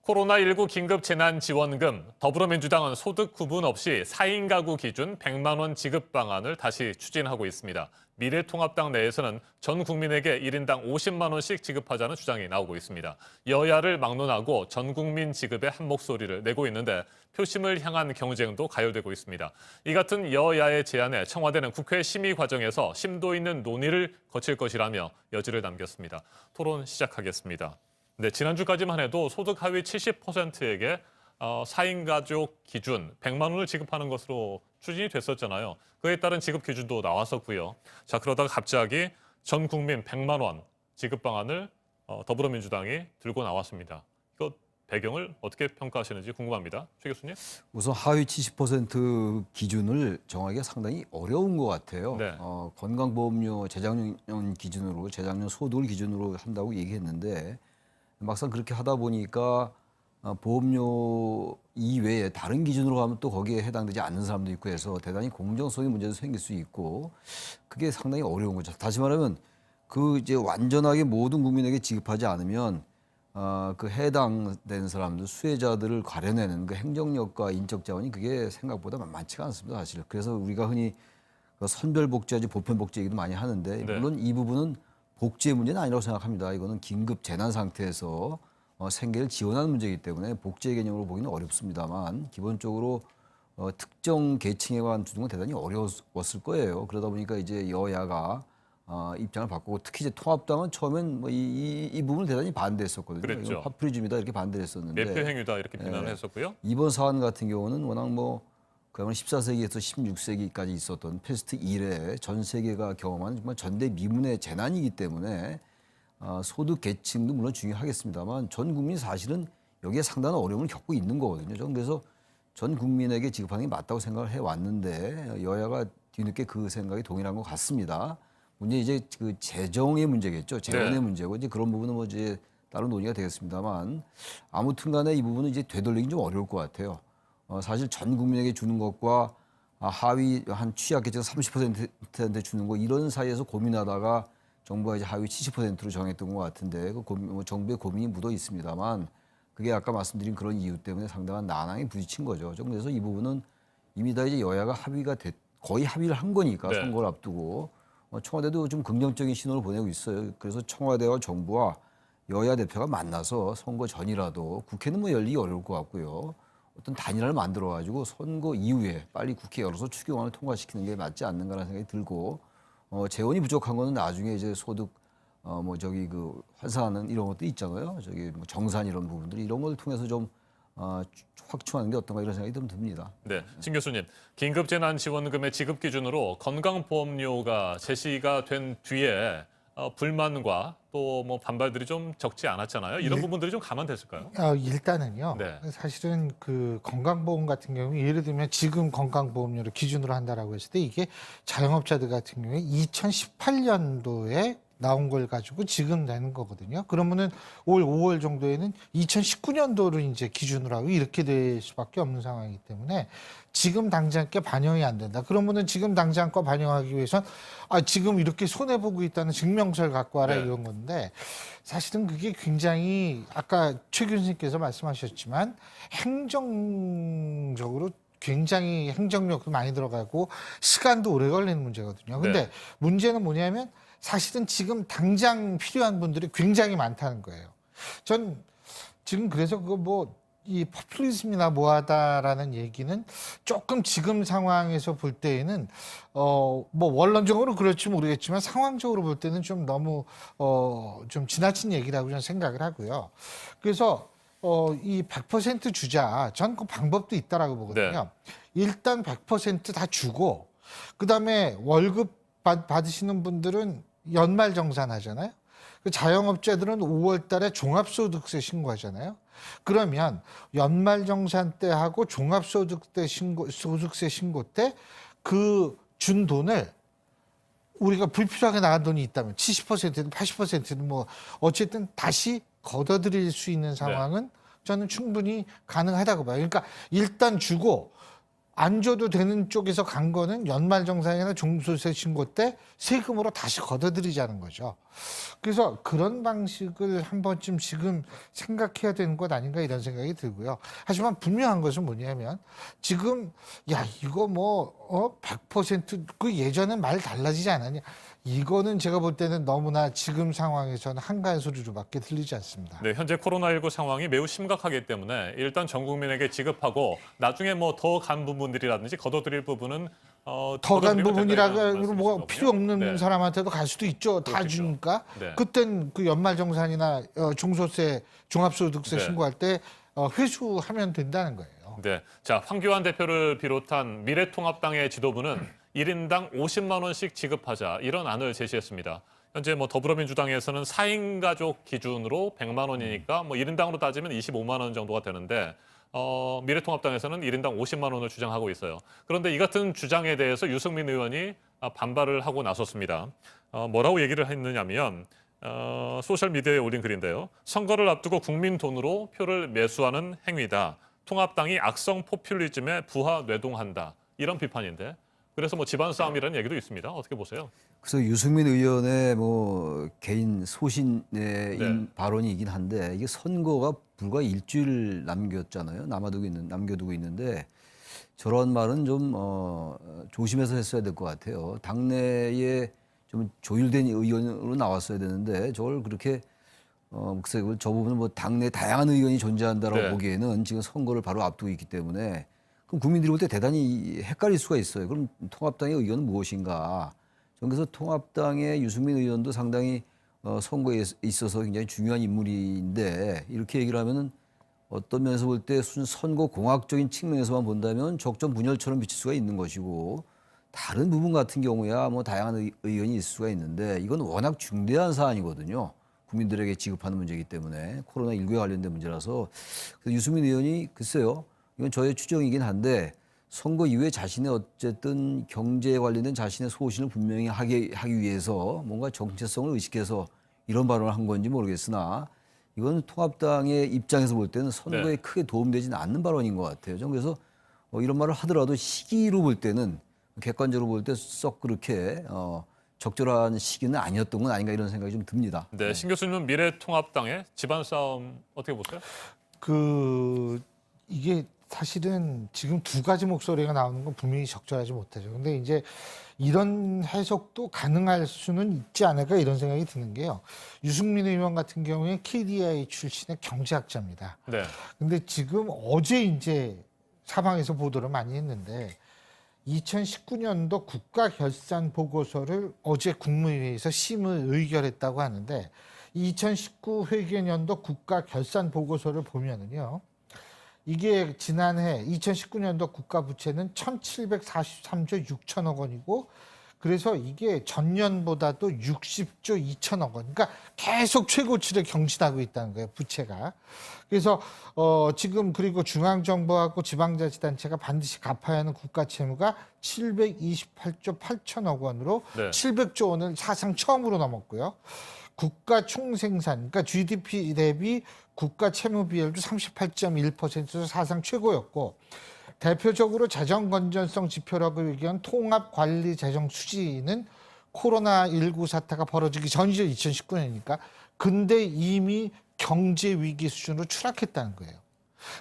코로나19 긴급 재난지원금, 더불어민주당은 소득 구분 없이 4인 가구 기준 100만 원 지급 방안을 다시 추진하고 있습니다. 미래통합당 내에서는 전 국민에게 1인당 50만 원씩 지급하자는 주장이 나오고 있습니다. 여야를 막론하고 전 국민 지급에 한 목소리를 내고 있는데 표심을 향한 경쟁도 가열되고 있습니다. 이 같은 여야의 제안에 청와대는 국회 심의 과정에서 심도 있는 논의를 거칠 것이라며 여지를 남겼습니다. 토론 시작하겠습니다. 네, 지난주까지만 해도 소득 하위 70%에게 4인 가족 기준 100만 원을 지급하는 것으로 추진이 됐었잖아요. 그에 따른 지급 기준도 나왔었고요. 자, 그러다가 갑자기 전 국민 100만 원 지급 방안을 더불어민주당이 들고 나왔습니다. 이거 배경을 어떻게 평가하시는지 궁금합니다. 최 교수님. 우선 하위 70% 기준을 정하기가 상당히 어려운 것 같아요. 네. 건강보험료 재작년 기준으로, 재작년 소득을 기준으로 한다고 얘기했는데 막상 그렇게 하다 보니까 보험료 이외에 다른 기준으로 가면 또 거기에 해당되지 않는 사람도 있고 해서 대단히 공정성의 문제도 생길 수 있고 그게 상당히 어려운 거죠. 다시 말하면 그 이제 완전하게 모든 국민에게 지급하지 않으면 그 해당된 사람들, 수혜자들을 가려내는 그 행정력과 인적 자원이 그게 생각보다 만만치가 않습니다, 사실. 그래서 우리가 흔히 선별복지하지 보편복지 얘기도 많이 하는데 물론 이 부분은 복지의 문제는 아니라고 생각합니다. 이거는 긴급 재난 상태에서 생계를 지원하는 문제이기 때문에 복지의 개념으로 보기는 어렵습니다만 기본적으로 특정 계층에 관한 주등은 대단히 어려웠을 거예요. 그러다 보니까 이제 여야가 입장을 바꾸고 특히 이제 통합당은 처음엔 뭐 이 부분을 대단히 반대했었거든요. 그랬죠. 파퓰리즘이다 이렇게 반대를 했었는데 매표 행위다 이렇게 비난을 했었고요. 이번 사안 같은 경우는 워낙 그야말로 14세기에서 16세기까지 있었던 패스트 이래 전 세계가 경험한 정말 전대미문의 재난이기 때문에 소득 계층도 물론 중요하겠습니다만 전 국민이 사실은 여기에 상당한 어려움을 겪고 있는 거거든요. 저는 그래서 전 국민에게 지급하는 게 맞다고 생각을 해왔는데 여야가 뒤늦게 그 생각이 동일한 것 같습니다. 문제 이제 그 재정의 문제겠죠. 재원의 문제고 이제 그런 부분은 뭐 이제 다른 논의가 되겠습니다만 아무튼간에 이 부분은 이제 되돌리긴 좀 어려울 것 같아요. 사실 전 국민에게 주는 것과 하위 한 취약계층 30%한테 주는 거 이런 사이에서 고민하다가 정부가 이제 하위 70%로 정했던 것 같은데 정부의 고민이 묻어 있습니다만 그게 아까 말씀드린 그런 이유 때문에 상당한 난항에 부딪힌 거죠. 그래서 이 부분은 이미 다 이제 여야가 거의 합의를 한 거니까 선거를 앞두고 청와대도 좀 긍정적인 신호를 보내고 있어요. 그래서 청와대와 정부와 여야 대표가 만나서 선거 전이라도 국회는 뭐 열리기 어려울 것 같고요. 어떤 단일화를 만들어가지고 선거 이후에 빨리 국회 열어서 추경안을 통과시키는 게 맞지 않는가라는 생각이 들고 재원이 부족한 거는 나중에 이제 소득 환산하는 이런 것도 있잖아요. 정산 이런 부분들 이런 걸 통해서 좀 확충하는 게 어떤가 이런 생각이 좀 듭니다. 네, 신 교수님. 긴급재난지원금의 지급 기준으로 건강보험료가 제시가 된 뒤에 불만과 또 뭐 반발들이 좀 적지 않았잖아요. 이런 부분들이 좀 감안됐을까요? 일단은요. 사실은 그 건강보험 같은 경우 예를 들면 지금 건강보험료를 기준으로 한다라고 했을 때 이게 자영업자들 같은 경우에 2018년도에 나온 걸 가지고 지금 내는 거거든요. 그러면은 올 5월 정도에는 2019년도를 이제 기준으로 하고 이렇게 될 수밖에 없는 상황이기 때문에 지금 당장 게 반영이 안 된다. 그러면은 지금 당장 거 반영하기 위해선 지금 이렇게 손해 보고 있다는 증명서를 갖고 와라 이런 건데 사실은 그게 굉장히 아까 최 교수님께서 말씀하셨지만 행정적으로 굉장히 행정력도 많이 들어가고 시간도 오래 걸리는 문제거든요. 근데 문제는 뭐냐면 사실은 지금 당장 필요한 분들이 굉장히 많다는 거예요. 전 지금 그래서 이 포퓰리즘이나 뭐하다라는 얘기는 조금 지금 상황에서 볼 때에는 원론적으로 그럴지 모르겠지만 상황적으로 볼 때는 좀 너무 좀 지나친 얘기라고 저는 생각을 하고요. 그래서 이 100% 주자, 전 그 방법도 있다라고 보거든요. 일단 100% 다 주고 그다음에 월급 받으시는 분들은 연말 정산하잖아요. 그 자영업자들은 5월 달에 종합소득세 신고하잖아요. 그러면 연말 정산 때 하고 소득세 신고 때 그 준 돈을 우리가 불필요하게 나간 돈이 있다면 70%든 80%든 뭐 어쨌든 다시 걷어들일 수 있는 상황은 저는 충분히 가능하다고 봐요. 그러니까 일단 주고 안 줘도 되는 쪽에서 간 거는 연말정산이나 종소세 신고 때 세금으로 다시 걷어들이자는 거죠. 그래서 그런 방식을 한 번쯤 지금 생각해야 되는 것 아닌가 이런 생각이 들고요. 하지만 분명한 것은 뭐냐면 지금 야 이거 뭐 100% 그 예전엔 말 달라지지 않았냐. 이거는 제가 볼 때는 너무나 지금 상황에서는 한가한 소리로밖에 들리지 않습니다. 네, 현재 코로나19 상황이 매우 심각하기 때문에 일단 전 국민에게 지급하고 나중에 뭐 더 간 부분들이라든지 걷어들일 부분은 더 간 부분이라고 뭐 필요 없는 네. 사람한테도 갈 수도 있죠. 다 그렇겠죠. 주니까. 네. 그땐 그 연말정산이나 종소세, 종합소득세 네. 신고할 때 회수하면 된다는 거예요. 네, 자 황교안 대표를 비롯한 미래통합당의 지도부는 1인당 50만 원씩 지급하자 이런 안을 제시했습니다. 현재 뭐 더불어민주당에서는 4인 가족 기준으로 100만 원이니까 뭐 1인당으로 따지면 25만 원 정도가 되는데 미래통합당에서는 1인당 50만 원을 주장하고 있어요. 그런데 이 같은 주장에 대해서 유승민 의원이 반발을 하고 나섰습니다. 뭐라고 얘기를 했느냐면 소셜미디어에 올린 글인데요. 선거를 앞두고 국민 돈으로 표를 매수하는 행위다. 통합당이 악성 포퓰리즘에 부하 뇌동한다. 이런 비판인데 그래서 뭐 집안 싸움이라는 얘기도 있습니다. 어떻게 보세요? 그래서 유승민 의원의 뭐 개인 소신의 발언이긴 한데 이게 선거가 불과 일주일 남겼잖아요. 남겨두고 있는데 저런 말은 좀 조심해서 했어야 될 것 같아요. 당내에 좀 조율된 의견으로 나왔어야 되는데 저걸 그렇게 글쎄 저 부분은 뭐 당내 다양한 의견이 존재한다라고 네. 보기에는 지금 선거를 바로 앞두고 있기 때문에 그럼 국민들이 볼 때 대단히 헷갈릴 수가 있어요. 그럼 통합당의 의견은 무엇인가? 그래서 통합당의 유승민 의원도 상당히 선거에 있어서 굉장히 중요한 인물인데 이렇게 얘기를 하면은 어떤 면에서 볼 때 선거 공학적인 측면에서만 본다면 적정 분열처럼 비칠 수가 있는 것이고 다른 부분 같은 경우야 뭐 다양한 의견이 있을 수가 있는데 이건 워낙 중대한 사안이거든요. 국민들에게 지급하는 문제이기 때문에 코로나19에 관련된 문제라서 그래서 유승민 의원이 글쎄요. 이건 저의 추정이긴 한데 선거 이후에 자신의 어쨌든 경제에 관련된 자신의 소신을 분명히 하기 위해서 뭔가 정체성을 의식해서 이런 발언을 한 건지 모르겠으나 이건 통합당의 입장에서 볼 때는 선거에 크게 도움되지는 않는 발언인 것 같아요. 저는 그래서 이런 말을 하더라도 시기로 볼 때는 객관적으로 볼 때 썩 그렇게 적절한 시기는 아니었던 건 아닌가 이런 생각이 좀 듭니다. 네, 신 교수님은 미래통합당의 집안 싸움 어떻게 보세요? 이게 사실은 지금 두 가지 목소리가 나오는 건 분명히 적절하지 못하죠. 근데 이제 이런 해석도 가능할 수는 있지 않을까 이런 생각이 드는 게요. 유승민 의원 같은 경우에 KDI 출신의 경제학자입니다. 네. 근데 지금 어제 이제 사방에서 보도를 많이 했는데 2019년도 국가결산 보고서를 어제 국무회의에서 심의 의결했다고 하는데 2019 회계년도 국가결산 보고서를 보면은요. 이게 지난해 2019년도 국가 부채는 1,743조 6천억 원이고 그래서 이게 전년보다도 60조 2천억 원. 그러니까 계속 최고치를 경신하고 있다는 거예요, 부채가. 그래서 지금 그리고 중앙정부하고 지방자치단체가 반드시 갚아야 하는 국가 채무가 728조 8천억 원으로 700조 원을 사상 처음으로 넘었고요. 국가 총생산, 그러니까 GDP 대비 국가 채무 비율도 38.1%로 사상 최고였고 대표적으로 재정 건전성 지표라고 얘기한 통합 관리 재정 수지는 코로나19 사태가 벌어지기 전이죠. 2019년이니까. 근데 이미 경제 위기 수준으로 추락했다는 거예요.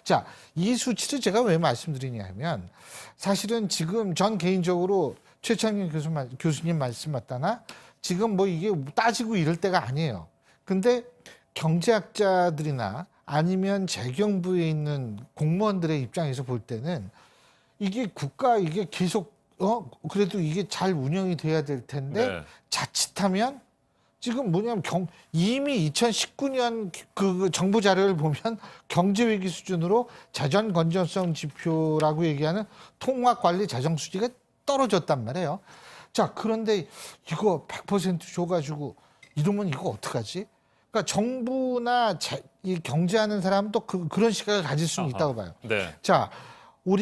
자, 이 수치를 제가 왜 말씀드리냐면 사실은 지금 전 개인적으로 최창현 교수님 말씀 맞다나 지금 뭐 이게 따지고 이럴 때가 아니에요. 근데 경제학자들이나 아니면 재경부에 있는 공무원들의 입장에서 볼 때는 이게 이게 계속 그래도 이게 잘 운영이 돼야 될 텐데 자칫하면 지금 뭐냐면 이미 2019년 그 정부 자료를 보면 경제 위기 수준으로 재정 건전성 지표라고 얘기하는 통합 관리 재정 수지가 떨어졌단 말이에요. 자, 그런데 이거 100% 줘가지고 이러면 이거 어떡하지? 그러니까 정부나 이 경제하는 사람은 또 그런 시각을 가질 수는 있다고 봐요. 네. 자,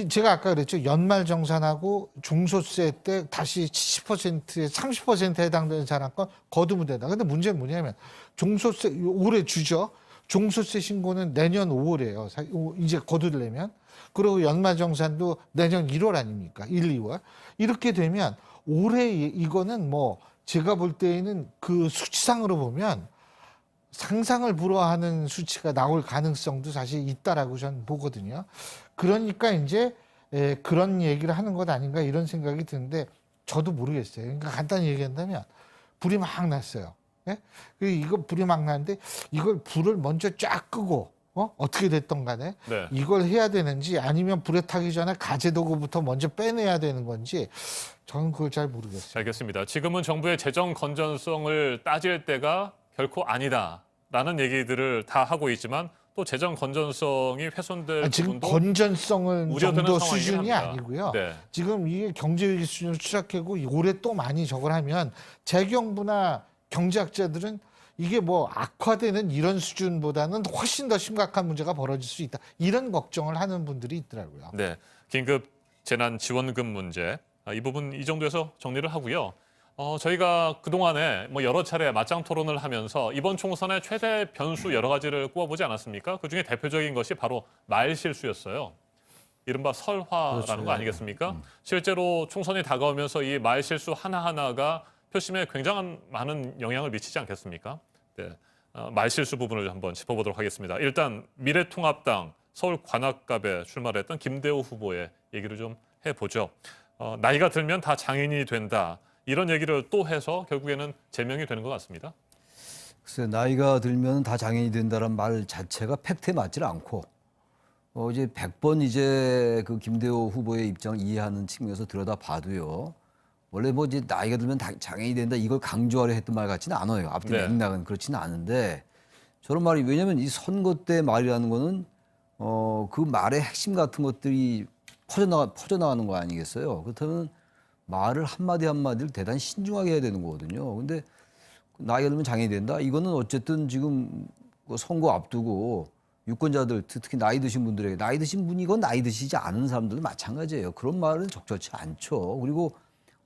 제가 아까 그랬죠. 연말정산하고 종소세 때 다시 70%에 30%에 해당되는 사람 건 거두면 된다. 근데 문제는 뭐냐면 종소세 올해 주죠. 종소세 신고는 내년 5월이에요. 이제 거두려면. 그리고 연말정산도 내년 1월 아닙니까? 1, 2월. 이렇게 되면 올해 이거는 뭐 제가 볼 때에는 그 수치상으로 보면 상상을 불허하는 수치가 나올 가능성도 사실 있다라고 저는 보거든요. 그러니까 이제 그런 얘기를 하는 것 아닌가 이런 생각이 드는데 저도 모르겠어요. 그러니까 간단히 얘기한다면 불이 막 났어요. 예? 이거 불이 막 났는데 이걸 불을 먼저 쫙 끄고 어떻게 됐던 간에 네. 이걸 해야 되는지 아니면 불에 타기 전에 가재도구부터 먼저 빼내야 되는 건지 저는 그걸 잘 모르겠어요. 알겠습니다. 지금은 정부의 재정 건전성을 따질 때가 결코 아니다라는 얘기들을 다 하고 있지만 또 재정 건전성이 훼손될 지금 부분도 건전성은 우려되는 정도 상황이긴 수준이 합니다. 아니고요. 네. 지금 이게 경제위기 수준을 추락하고 올해 또 많이 저걸 하면 재경부나 경제학자들은 이게 뭐 악화되는 이런 수준보다는 훨씬 더 심각한 문제가 벌어질 수 있다. 이런 걱정을 하는 분들이 있더라고요. 네, 긴급 재난 지원금 문제 이 부분 이 정도에서 정리를 하고요. 저희가 그동안에 뭐 여러 차례 맞짱 토론을 하면서 이번 총선의 최대 변수 여러 가지를 꼽아보지 않았습니까? 그중에 대표적인 것이 바로 말 실수였어요. 이른바 설화라는 그렇죠. 거 아니겠습니까? 실제로 총선이 다가오면서 이 말 실수 하나하나가 표심에 굉장한 많은 영향을 미치지 않겠습니까? 네, 말 실수 부분을 한번 짚어보도록 하겠습니다. 일단 미래통합당 서울 관악갑에 출마를 했던 김대호 후보의 얘기를 좀 해보죠. 나이가 들면 다 장인이 된다. 이런 얘기를 또 해서 결국에는 제명이 되는 것 같습니다. 글쎄, 나이가 들면 다 장애인이 된다는 말 자체가 팩트에 맞질 않고 이제 100번 이제 그 김대호 후보의 입장을 이해하는 측면에서 들여다봐도요. 원래 뭐 이제 나이가 들면 다 장애인이 된다 이걸 강조하려 했던 말 같지는 않아요. 앞뒤 네. 맥락은 그렇지는 않은데 저런 말이 왜냐하면 이 선거 때 말이라는 거는 그 말의 핵심 같은 것들이 퍼져나가는 거 아니겠어요? 그렇다면 말을 한마디 한마디를 대단히 신중하게 해야 되는 거거든요. 근데 나이가 들면 장애인이 된다? 이거는 어쨌든 지금 선거 앞두고 유권자들, 특히 나이 드신 분들에게 나이 드신 분이건 나이 드시지 않은 사람들도 마찬가지예요. 그런 말은 적절치 않죠. 그리고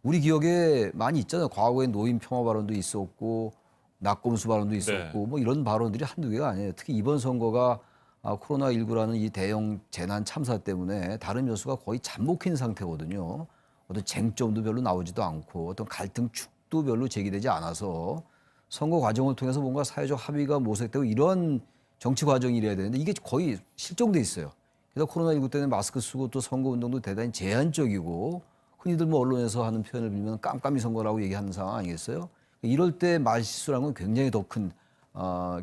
우리 기억에 많이 있잖아요. 과거에 노인 평화 발언도 있었고 낙검수 발언도 있었고 뭐 이런 발언들이 한두 개가 아니에요. 특히 이번 선거가 코로나19라는 이 대형 재난 참사 때문에 다른 요소가 거의 잠복해 있는 상태거든요. 어떤 쟁점도 별로 나오지도 않고 어떤 갈등 축도 별로 제기되지 않아서 선거 과정을 통해서 뭔가 사회적 합의가 모색되고 이런 정치 과정이 이래야 되는데 이게 거의 실종돼 있어요. 그래서 코로나19 때문에 마스크 쓰고 또 선거 운동도 대단히 제한적이고 흔히들 뭐 언론에서 하는 표현을 빌면 깜깜이 선거라고 얘기하는 상황 아니겠어요? 이럴 때 말실수라는 건 굉장히 더 큰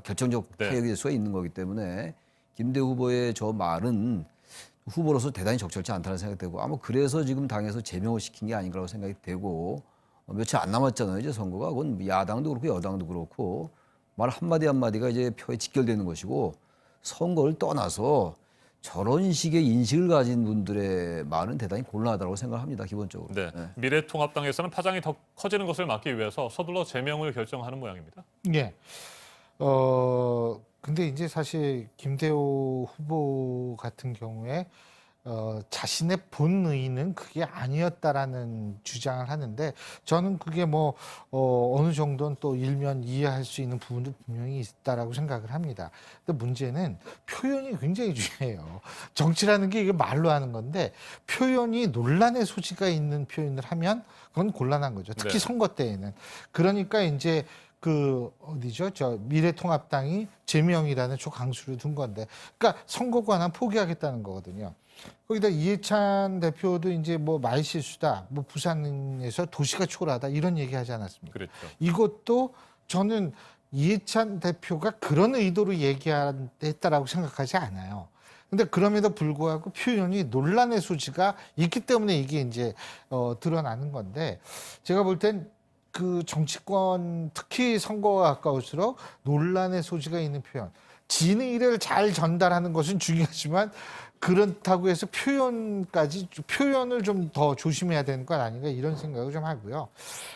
결정적 타격이 될 수가 있는 거기 때문에 김대호 후보의 저 말은 후보로서 대단히 적절치 않다는 생각이 되고 아마 그래서 지금 당에서 제명을 시킨 게 아닌가라고 생각이 되고 며칠 안 남았잖아요. 이제 선거가. 그건 야당도 그렇고 여당도 그렇고 말 한마디 한마디가 이제 표에 직결되는 것이고 선거를 떠나서 저런 식의 인식을 가진 분들의 말은 대단히 곤란하다고 생각합니다. 기본적으로. 네. 미래통합당에서는 파장이 더 커지는 것을 막기 위해서 서둘러 제명을 결정하는 모양입니다. 예. 근데 이제 사실 김대호 후보 같은 경우에 자신의 본의는 그게 아니었다라는 주장을 하는데 저는 그게 뭐 어느 정도는 또 일면 이해할 수 있는 부분도 분명히 있다라고 생각을 합니다. 근데 문제는 표현이 굉장히 중요해요. 정치라는 게 이게 말로 하는 건데 표현이 논란의 소지가 있는 표현을 하면 그건 곤란한 거죠. 특히 선거 때에는. 그러니까 이제 저 미래통합당이 제명이라는 강수를 둔 건데, 그러니까 선거 관한 포기하겠다는 거거든요. 거기다 이해찬 대표도 이제 뭐 말실수다, 뭐 부산에서 도시가 초라하다 이런 얘기 하지 않았습니까? 그렇죠. 이것도 저는 이해찬 대표가 그런 의도로 얘기했다라고 생각하지 않아요. 근데 그럼에도 불구하고 표현이 논란의 소지가 있기 때문에 이게 이제 드러나는 건데 제가 볼 땐 그 정치권 특히 선거가 가까울수록 논란의 소지가 있는 표현, 진의를 잘 전달하는 것은 중요하지만 그렇다고 해서 표현을 좀 더 조심해야 되는 건 아닌가 이런 생각을 좀 하고요.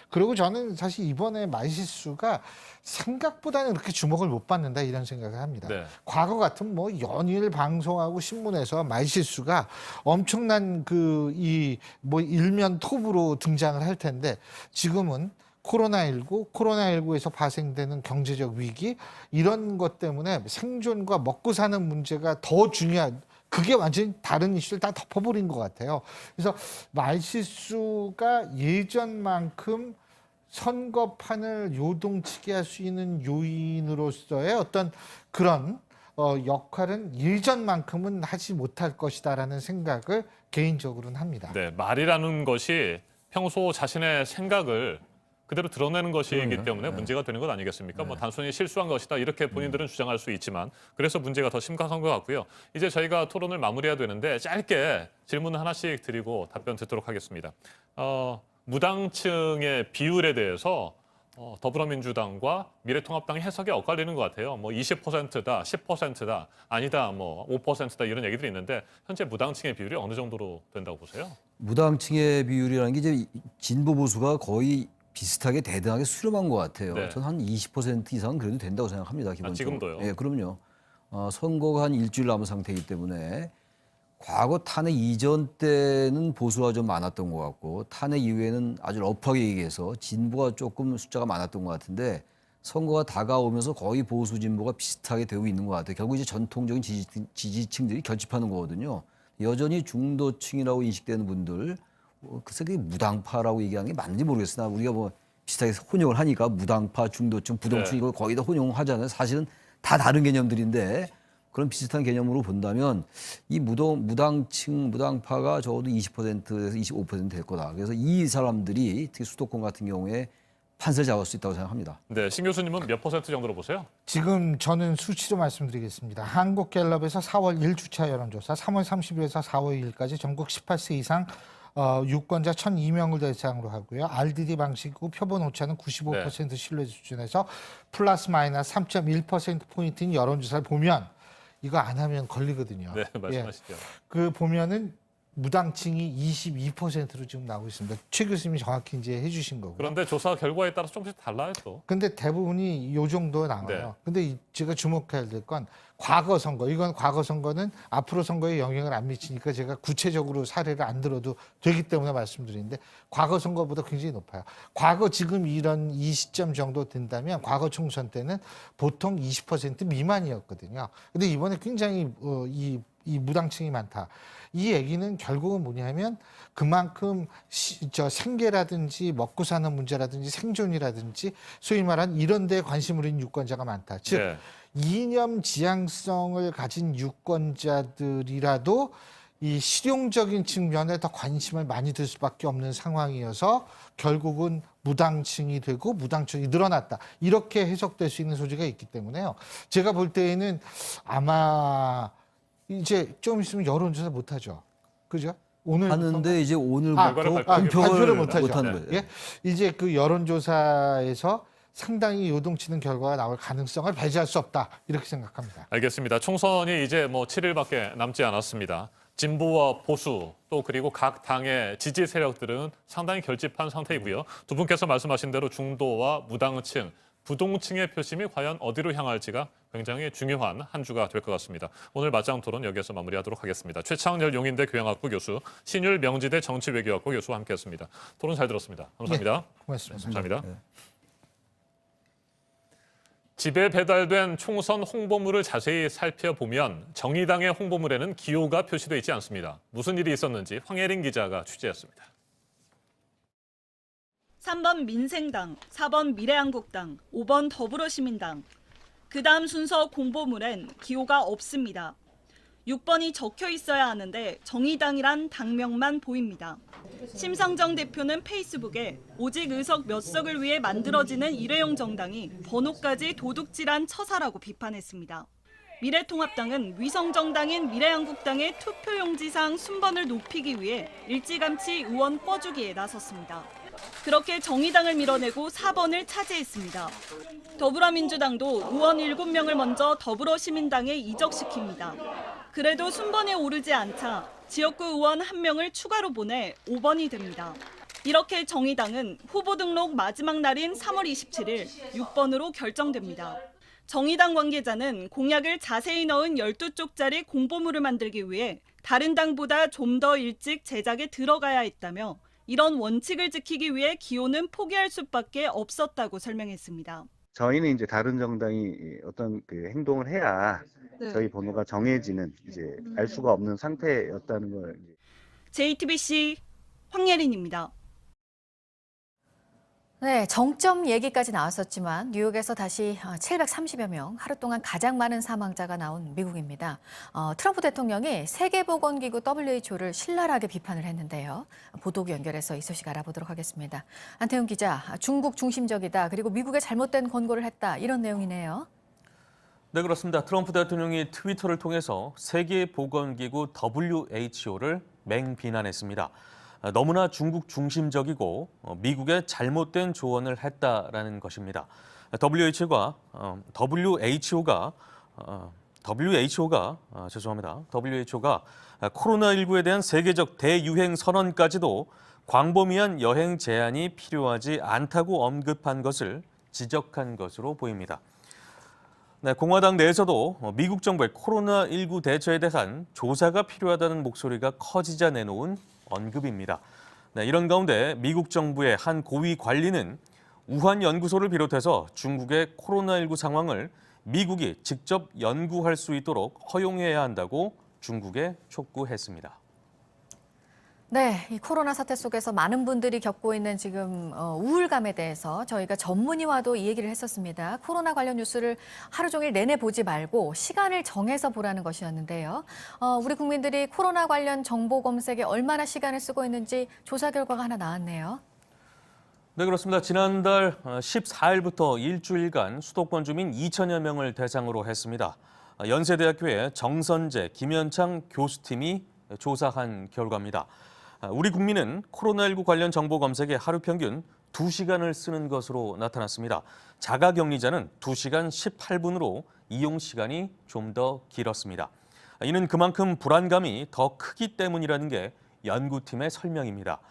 그리고 저는 사실 이번에 말실수가 생각보다는 그렇게 주목을 못 받는다 이런 생각을 합니다. 네. 과거 같은 뭐 연일 방송하고 신문에서 말실수가 엄청난 일면 톱으로 등장을 할 텐데 지금은 코로나19에서 발생되는 경제적 위기 이런 것 때문에 생존과 먹고 사는 문제가 더 중요한 그게 완전히 다른 이슈를 다 덮어버린 것 같아요. 그래서 말실수가 예전만큼 선거판을 요동치게 할 수 있는 요인으로서의 어떤 그런 역할은 예전만큼은 하지 못할 것이다라는 생각을 개인적으로는 합니다. 네, 말이라는 것이 평소 자신의 생각을 그대로 드러내는 것이기 때문에 문제가 되는 것 아니겠습니까? 뭐 단순히 실수한 것이다 이렇게 본인들은 주장할 수 있지만 그래서 문제가 더 심각한 것 같고요. 이제 저희가 토론을 마무리해야 되는데 짧게 질문 하나씩 드리고 답변 듣도록 하겠습니다. 무당층의 비율에 대해서 더불어민주당과 미래통합당의 해석이 엇갈리는 것 같아요. 뭐 20%다, 10%다, 아니다, 뭐 5%다 이런 얘기들이 있는데 현재 무당층의 비율이 어느 정도로 된다고 보세요? 무당층의 비율이라는 게 이제 진보 보수가 거의 비슷하게 대등하게 수렴한 것 같아요. 네. 저는 한 20% 이상은 그래도 된다고 생각합니다. 기본적으로. 지금도요? 예, 그럼요. 선거가 한 일주일 남은 상태이기 때문에 과거 탄핵 이전 때는 보수가 좀 많았던 것 같고 탄핵 이후에는 아주 러프하게 얘기해서 진보가 조금 숫자가 많았던 것 같은데 선거가 다가오면서 거의 보수 진보가 비슷하게 되고 있는 것 같아요. 결국 이제 전통적인 지지층들이 결집하는 거거든요. 여전히 중도층이라고 인식되는 분들 글쎄 그게 무당파라고 얘기하는 게 맞는지 모르겠으나 우리가 뭐 비슷하게 혼용을 하니까 무당파, 중도층, 부동층 이걸 거의 다 혼용하잖아요. 사실은 다 다른 개념들인데 그런 비슷한 개념으로 본다면 이 무당층, 무당파가 적어도 20%에서 25% 될 거다. 그래서 이 사람들이 특히 수도권 같은 경우에 판세를 잡을 수 있다고 생각합니다. 네, 신 교수님은 몇 퍼센트 정도로 보세요? 지금 저는 수치로 말씀드리겠습니다. 한국갤럽에서 4월 1주차 여론조사, 3월 30일에서 4월 2일까지 전국 18세 이상 유권자 1,002명을 대상으로 하고요. RDD 방식이고 표본 오차는 95% 신뢰 수준에서 플러스 마이너스 3.1%포인트인 여론조사를 보면 이거 안 하면 걸리거든요. 네, 말씀하시죠. 그 보면은 무당층이 22%로 지금 나오고 있습니다. 최 교수님이 정확히 이제 해주신 거고. 그런데 조사 결과에 따라서 조금씩 달라요 또. 근데 대부분이 요 정도 나와요. 네. 근데 제가 주목해야 될 건 과거 선거. 이건 과거 선거는 앞으로 선거에 영향을 안 미치니까 제가 구체적으로 사례를 안 들어도 되기 때문에 말씀드리는데 과거 선거보다 굉장히 높아요. 과거 지금 이런 이 시점 정도 된다면 과거 총선 때는 보통 20% 미만이었거든요. 근데 이번에 굉장히 이 무당층이 많다. 이 얘기는 결국은 뭐냐면 그만큼 생계라든지 먹고 사는 문제라든지 생존이라든지 소위 말하는 이런 데에 관심을 있는 유권자가 많다. 즉 이념 지향성을 가진 유권자들이라도 이 실용적인 측면에 더 관심을 많이 들 수밖에 없는 상황이어서 결국은 무당층이 되고 무당층이 늘어났다. 이렇게 해석될 수 있는 소지가 있기 때문에요. 제가 볼 때에는 아마 이제 좀 있으면 여론조사 못하죠. 그죠? 오늘 하는데 이제 오늘 발표를 못하죠. 못하는 거예요. 예? 이제 그 여론조사에서 상당히 요동치는 결과가 나올 가능성을 배제할 수 없다. 이렇게 생각합니다. 알겠습니다. 총선이 이제 뭐 7일밖에 남지 않았습니다. 진보와 보수 또 그리고 각 당의 지지 세력들은 상당히 결집한 상태이고요. 두 분께서 말씀하신 대로 중도와 무당층, 부동층의 표심이 과연 어디로 향할지가 굉장히 중요한 한 주가 될 것 같습니다. 오늘 맞짱 토론 여기에서 마무리하도록 하겠습니다. 최창렬 용인대 교양학부 교수, 신율 명지대 정치외교학부 교수와 함께했습니다. 토론 잘 들었습니다. 감사합니다. 네, 고맙습니다. 감사합니다. 네. 집에 배달된 총선 홍보물을 자세히 살펴보면 정의당의 홍보물에는 기호가 표시되어 있지 않습니다. 무슨 일이 있었는지 황혜린 기자가 취재했습니다. 3번 민생당, 4번 미래한국당, 5번 더불어시민당. 그 다음 순서 공보물엔 기호가 없습니다. 6번이 적혀 있어야 하는데 정의당이란 당명만 보입니다. 심상정 대표는 페이스북에 오직 의석 몇 석을 위해 만들어지는 일회용 정당이 번호까지 도둑질한 처사라고 비판했습니다. 미래통합당은 위성정당인 미래한국당의 투표용지상 순번을 높이기 위해 일찌감치 의원 꿔주기에 나섰습니다. 그렇게 정의당을 밀어내고 4번을 차지했습니다. 더불어민주당도 의원 7명을 먼저 더불어시민당에 이적시킵니다. 그래도 순번에 오르지 않자 지역구 의원 1명을 추가로 보내 5번이 됩니다. 이렇게 정의당은 후보 등록 마지막 날인 3월 27일 6번으로 결정됩니다. 정의당 관계자는 공약을 자세히 넣은 12쪽짜리 공보물을 만들기 위해 다른 당보다 좀 더 일찍 제작에 들어가야 했다며 이런 원칙을 지키기 위해 기호는 포기할 수밖에 없었다고 설명했습니다. 저희는 이제 다른 정당이 어떤 그 행동을 해야 네. 저희 번호가 정해지는 이제 알 수가 없는 상태였다는 걸. JTBC 황예린입니다. 네, 정점 얘기까지 나왔었지만 뉴욕에서 다시 730여 명, 하루 동안 가장 많은 사망자가 나온 미국입니다. 트럼프 대통령이 세계보건기구 WHO를 신랄하게 비판을 했는데요. 보도국 연결해서 이 소식 알아보도록 하겠습니다. 안태훈 기자, 중국 중심적이다, 그리고 미국에 잘못된 권고를 했다, 이런 내용이네요. 네, 그렇습니다. 트럼프 대통령이 트위터를 통해서 세계보건기구 WHO를 맹비난했습니다. 너무나 중국 중심적이고 미국에 잘못된 조언을 했다라는 것입니다. WHO가 코로나19에 대한 세계적 대유행 선언까지도 광범위한 여행 제한이 필요하지 않다고 언급한 것을 지적한 것으로 보입니다. 네, 공화당 내에서도 미국 정부의 코로나19 대처에 대한 조사가 필요하다는 목소리가 커지자 내놓은 언급입니다. 네, 이런 가운데 미국 정부의 한 고위 관리는 우한 연구소를 비롯해서 중국의 코로나19 상황을 미국이 직접 연구할 수 있도록 허용해야 한다고 중국에 촉구했습니다. 네, 이 코로나 사태 속에서 많은 분들이 겪고 있는 지금 우울감에 대해서 저희가 전문의와도 이 얘기를 했었습니다. 코로나 관련 뉴스를 하루 종일 내내 보지 말고 시간을 정해서 보라는 것이었는데요. 우리 국민들이 코로나 관련 정보 검색에 얼마나 시간을 쓰고 있는지 조사 결과가 하나 나왔네요. 네, 그렇습니다. 지난달 14일부터 일주일간 수도권 주민 2천여 명을 대상으로 했습니다. 연세대학교의 정선재, 김현창 교수팀이 조사한 결과입니다. 우리 국민은 코로나19 관련 정보 검색에 하루 평균 2시간을 쓰는 것으로 나타났습니다. 자가격리자는 2시간 18분으로 이용 시간이 좀 더 길었습니다. 이는 그만큼 불안감이 더 크기 때문이라는 게 연구팀의 설명입니다.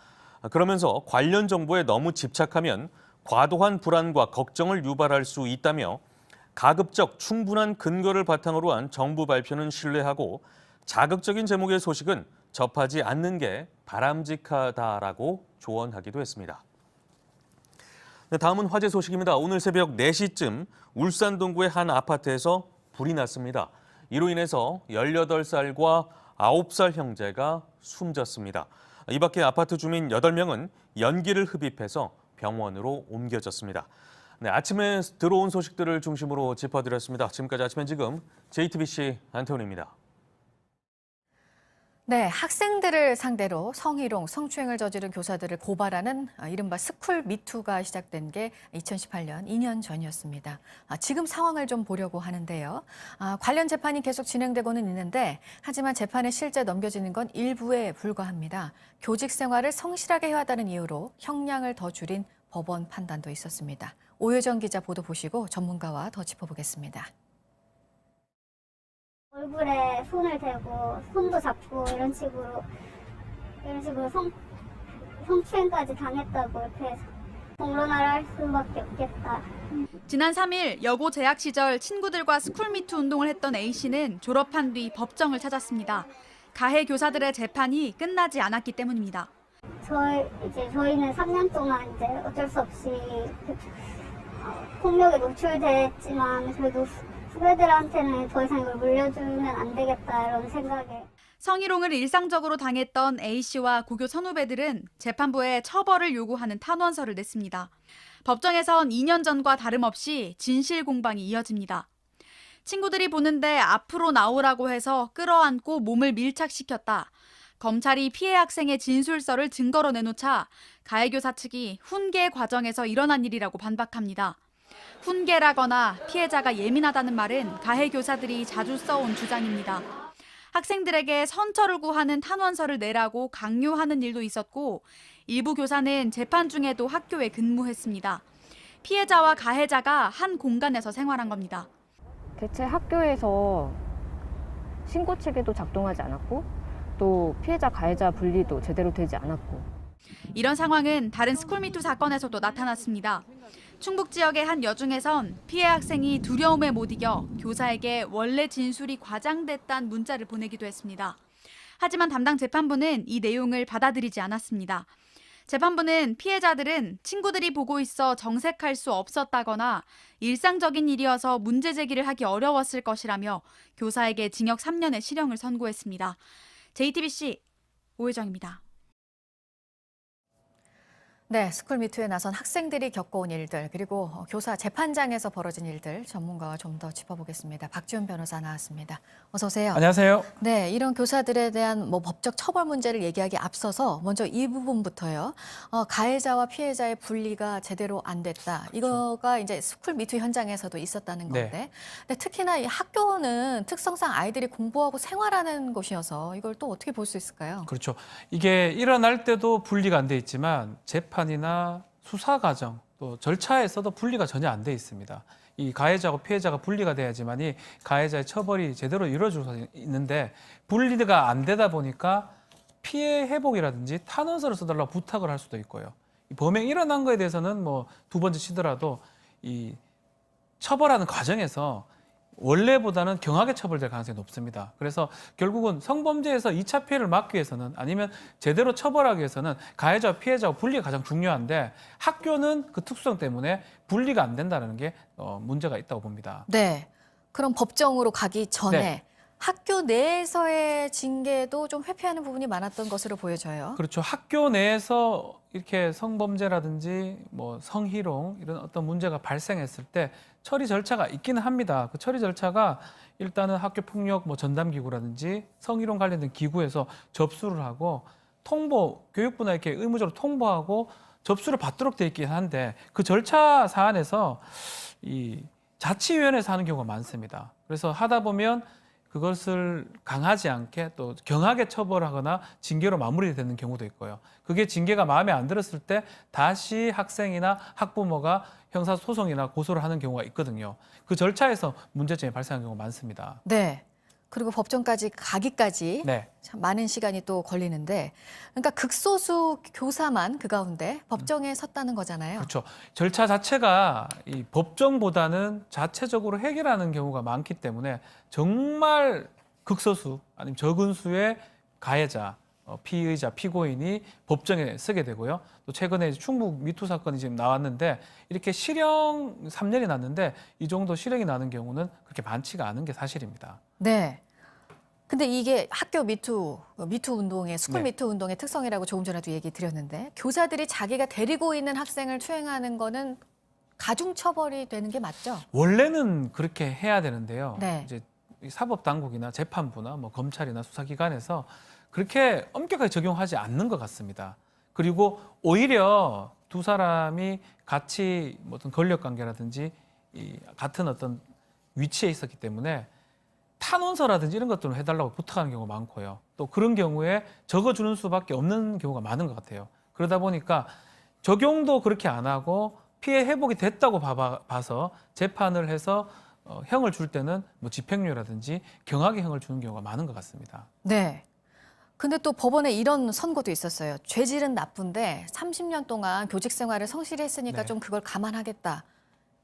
그러면서 관련 정보에 너무 집착하면 과도한 불안과 걱정을 유발할 수 있다며 가급적 충분한 근거를 바탕으로 한 정부 발표는 신뢰하고 자극적인 제목의 소식은 접하지 않는 게 바람직하다라고 조언하기도 했습니다. 네, 다음은 화재 소식입니다. 오늘 새벽 4시쯤 울산 동구의 한 아파트에서 불이 났습니다. 이로 인해서 18살과 9살 형제가 숨졌습니다. 이 밖에 아파트 주민 8명은 연기를 흡입해서 병원으로 옮겨졌습니다. 네, 아침에 들어온 소식들을 중심으로 짚어드렸습니다. 지금까지 아침엔 지금 JTBC 안태훈입니다. 네, 학생들을 상대로 성희롱, 성추행을 저지른 교사들을 고발하는 이른바 스쿨 미투가 시작된 게 2018년 2년 전이었습니다. 지금 상황을 좀 보려고 하는데요. 관련 재판이 계속 진행되고는 있는데 하지만 재판에 실제 넘겨지는 건 일부에 불과합니다. 교직 생활을 성실하게 해왔다는 이유로 형량을 더 줄인 법원 판단도 있었습니다. 오효정 기자 보도 보시고 전문가와 더 짚어보겠습니다. 얼굴에 손을 대고 손도 잡고 이런 식으로 성추행까지 당했다고 이렇게 공론화를 할 수밖에 없겠다. 지난 3일 여고 재학 시절 친구들과 스쿨미투 운동을 했던 A씨는 졸업한 뒤 법정을 찾았습니다. 가해 교사들의 재판이 끝나지 않았기 때문입니다. 저희는 3년 동안 이제 어쩔 수 없이 폭력에 노출됐지만 그래도 후배들한테는 더 이상 이걸 물려주면 안 되겠다 이런 생각에. 성희롱을 일상적으로 당했던 A씨와 고교 선후배들은 재판부에 처벌을 요구하는 탄원서를 냈습니다. 법정에선 2년 전과 다름없이 진실 공방이 이어집니다. 친구들이 보는데 앞으로 나오라고 해서 끌어안고 몸을 밀착시켰다. 검찰이 피해 학생의 진술서를 증거로 내놓자 가해 교사 측이 훈계 과정에서 일어난 일이라고 반박합니다. 훈계라거나 피해자가 예민하다는 말은 가해 교사들이 자주 써온 주장입니다. 학생들에게 선처를 구하는 탄원서를 내라고 강요하는 일도 있었고 일부 교사는 재판 중에도 학교에 근무했습니다. 피해자와 가해자가 한 공간에서 생활한 겁니다. 대체 학교에서 신고 체계도 작동하지 않았고 또 피해자 가해자 분리도 제대로 되지 않았고. 이런 상황은 다른 스쿨미투 사건에서도 나타났습니다. 충북 지역의 한 여중에선 피해 학생이 두려움에 못 이겨 교사에게 원래 진술이 과장됐다는 문자를 보내기도 했습니다. 하지만 담당 재판부는 이 내용을 받아들이지 않았습니다. 재판부는 피해자들은 친구들이 보고 있어 정색할 수 없었다거나 일상적인 일이어서 문제 제기를 하기 어려웠을 것이라며 교사에게 징역 3년의 실형을 선고했습니다. JTBC 오혜정입니다. 네, 스쿨미투에 나선 학생들이 겪어온 일들 그리고 교사 재판장에서 벌어진 일들 전문가와 좀 더 짚어보겠습니다. 박지훈 변호사 나왔습니다. 어서 오세요. 안녕하세요. 네, 이런 교사들에 대한 법적 처벌 문제를 얘기하기 앞서서 먼저 이 부분부터요. 가해자와 피해자의 분리가 제대로 안 됐다. 이거가 이제 스쿨미투 현장에서도 있었다는 건데, 네. 근데 특히나 이 학교는 특성상 아이들이 공부하고 생활하는 곳이어서 이걸 또 어떻게 볼 수 있을까요? 그렇죠. 이게 일어날 때도 분리가 안 돼 있지만 재판이나 수사 과정 또 절차에서도 분리가 전혀 안 돼 있습니다. 이 가해자하고 피해자가 분리가 돼야지만이 가해자의 처벌이 제대로 이루어질 수 있는데 분리가 안 되다 보니까 피해 회복이라든지 탄원서를 써달라고 부탁을 할 수도 있고요. 이 범행이 일어난 거에 대해서는 뭐 두 번째 치더라도 이 처벌하는 과정에서 원래보다는 경하게 처벌될 가능성이 높습니다. 그래서 결국은 성범죄에서 2차 피해를 막기 위해서는 아니면 제대로 처벌하기 위해서는 가해자와 피해자와 분리가 가장 중요한데 학교는 그 특수성 때문에 분리가 안 된다는 게 문제가 있다고 봅니다. 네. 그럼 법정으로 가기 전에 네. 학교 내에서의 징계도 좀 회피하는 부분이 많았던 것으로 보여져요. 그렇죠. 학교 내에서 이렇게 성범죄라든지 뭐 성희롱 이런 어떤 문제가 발생했을 때 처리 절차가 있기는 합니다. 그 처리 절차가 일단은 학교 폭력 뭐 전담기구라든지 성희롱 관련된 기구에서 접수를 하고 통보, 교육부나 이렇게 의무적으로 통보하고 접수를 받도록 돼 있긴 한데 그 절차 사안에서 이 자치위원회에서 하는 경우가 많습니다. 그래서 하다 보면 그것을 강하지 않게 또 경하게 처벌하거나 징계로 마무리되는 경우도 있고요. 그게 징계가 마음에 안 들었을 때 다시 학생이나 학부모가 형사소송이나 고소를 하는 경우가 있거든요. 그 절차에서 문제점이 발생하는 경우가 많습니다. 네. 그리고 법정까지 가기까지 네. 참 많은 시간이 또 걸리는데 그러니까 극소수 교사만 그 가운데 법정에 섰다는 거잖아요. 그렇죠. 절차 자체가 이 법정보다는 자체적으로 해결하는 경우가 많기 때문에 정말 극소수 아니면 적은 수의 가해자, 피의자, 피고인이 법정에 서게 되고요. 또 최근에 충북 미투 사건이 지금 나왔는데 이렇게 실형 3년이 났는데 이 정도 실형이 나는 경우는 그렇게 많지가 않은 게 사실입니다. 네. 근데 이게 학교 미투 운동의 스쿨 네. 미투 운동의 특성이라고 조금 전에도 얘기 드렸는데 교사들이 자기가 데리고 있는 학생을 추행하는 거는 가중 처벌이 되는 게 맞죠? 원래는 그렇게 해야 되는데요. 네. 이제 사법 당국이나 재판부나 뭐 검찰이나 수사기관에서 그렇게 엄격하게 적용하지 않는 것 같습니다. 그리고 오히려 두 사람이 같이 어떤 권력 관계라든지 이 같은 어떤 위치에 있었기 때문에 탄원서라든지 이런 것들을 해달라고 부탁하는 경우가 많고요. 또 그런 경우에 적어주는 수밖에 없는 경우가 많은 것 같아요. 그러다 보니까 적용도 그렇게 안 하고 피해 회복이 됐다고 봐서 재판을 해서 형을 줄 때는 뭐 집행유예라든지 경하게 형을 주는 경우가 많은 것 같습니다. 네. 근데 또 법원에 이런 선고도 있었어요. 죄질은 나쁜데 30년 동안 교직 생활을 성실히 했으니까 네. 좀 그걸 감안하겠다.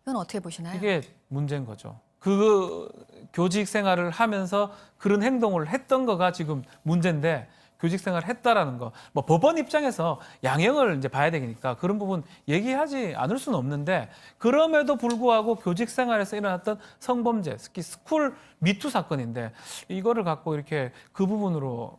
이건 어떻게 보시나요? 이게 문제인 거죠. 그 교직 생활을 하면서 그런 행동을 했던 거가 지금 문제인데 교직 생활을 했다라는 거. 뭐 법원 입장에서 양형을 이제 봐야 되니까 그런 부분 얘기하지 않을 수는 없는데 그럼에도 불구하고 교직 생활에서 일어났던 성범죄, 특히 스쿨 미투 사건인데 이거를 갖고 이렇게 그 부분으로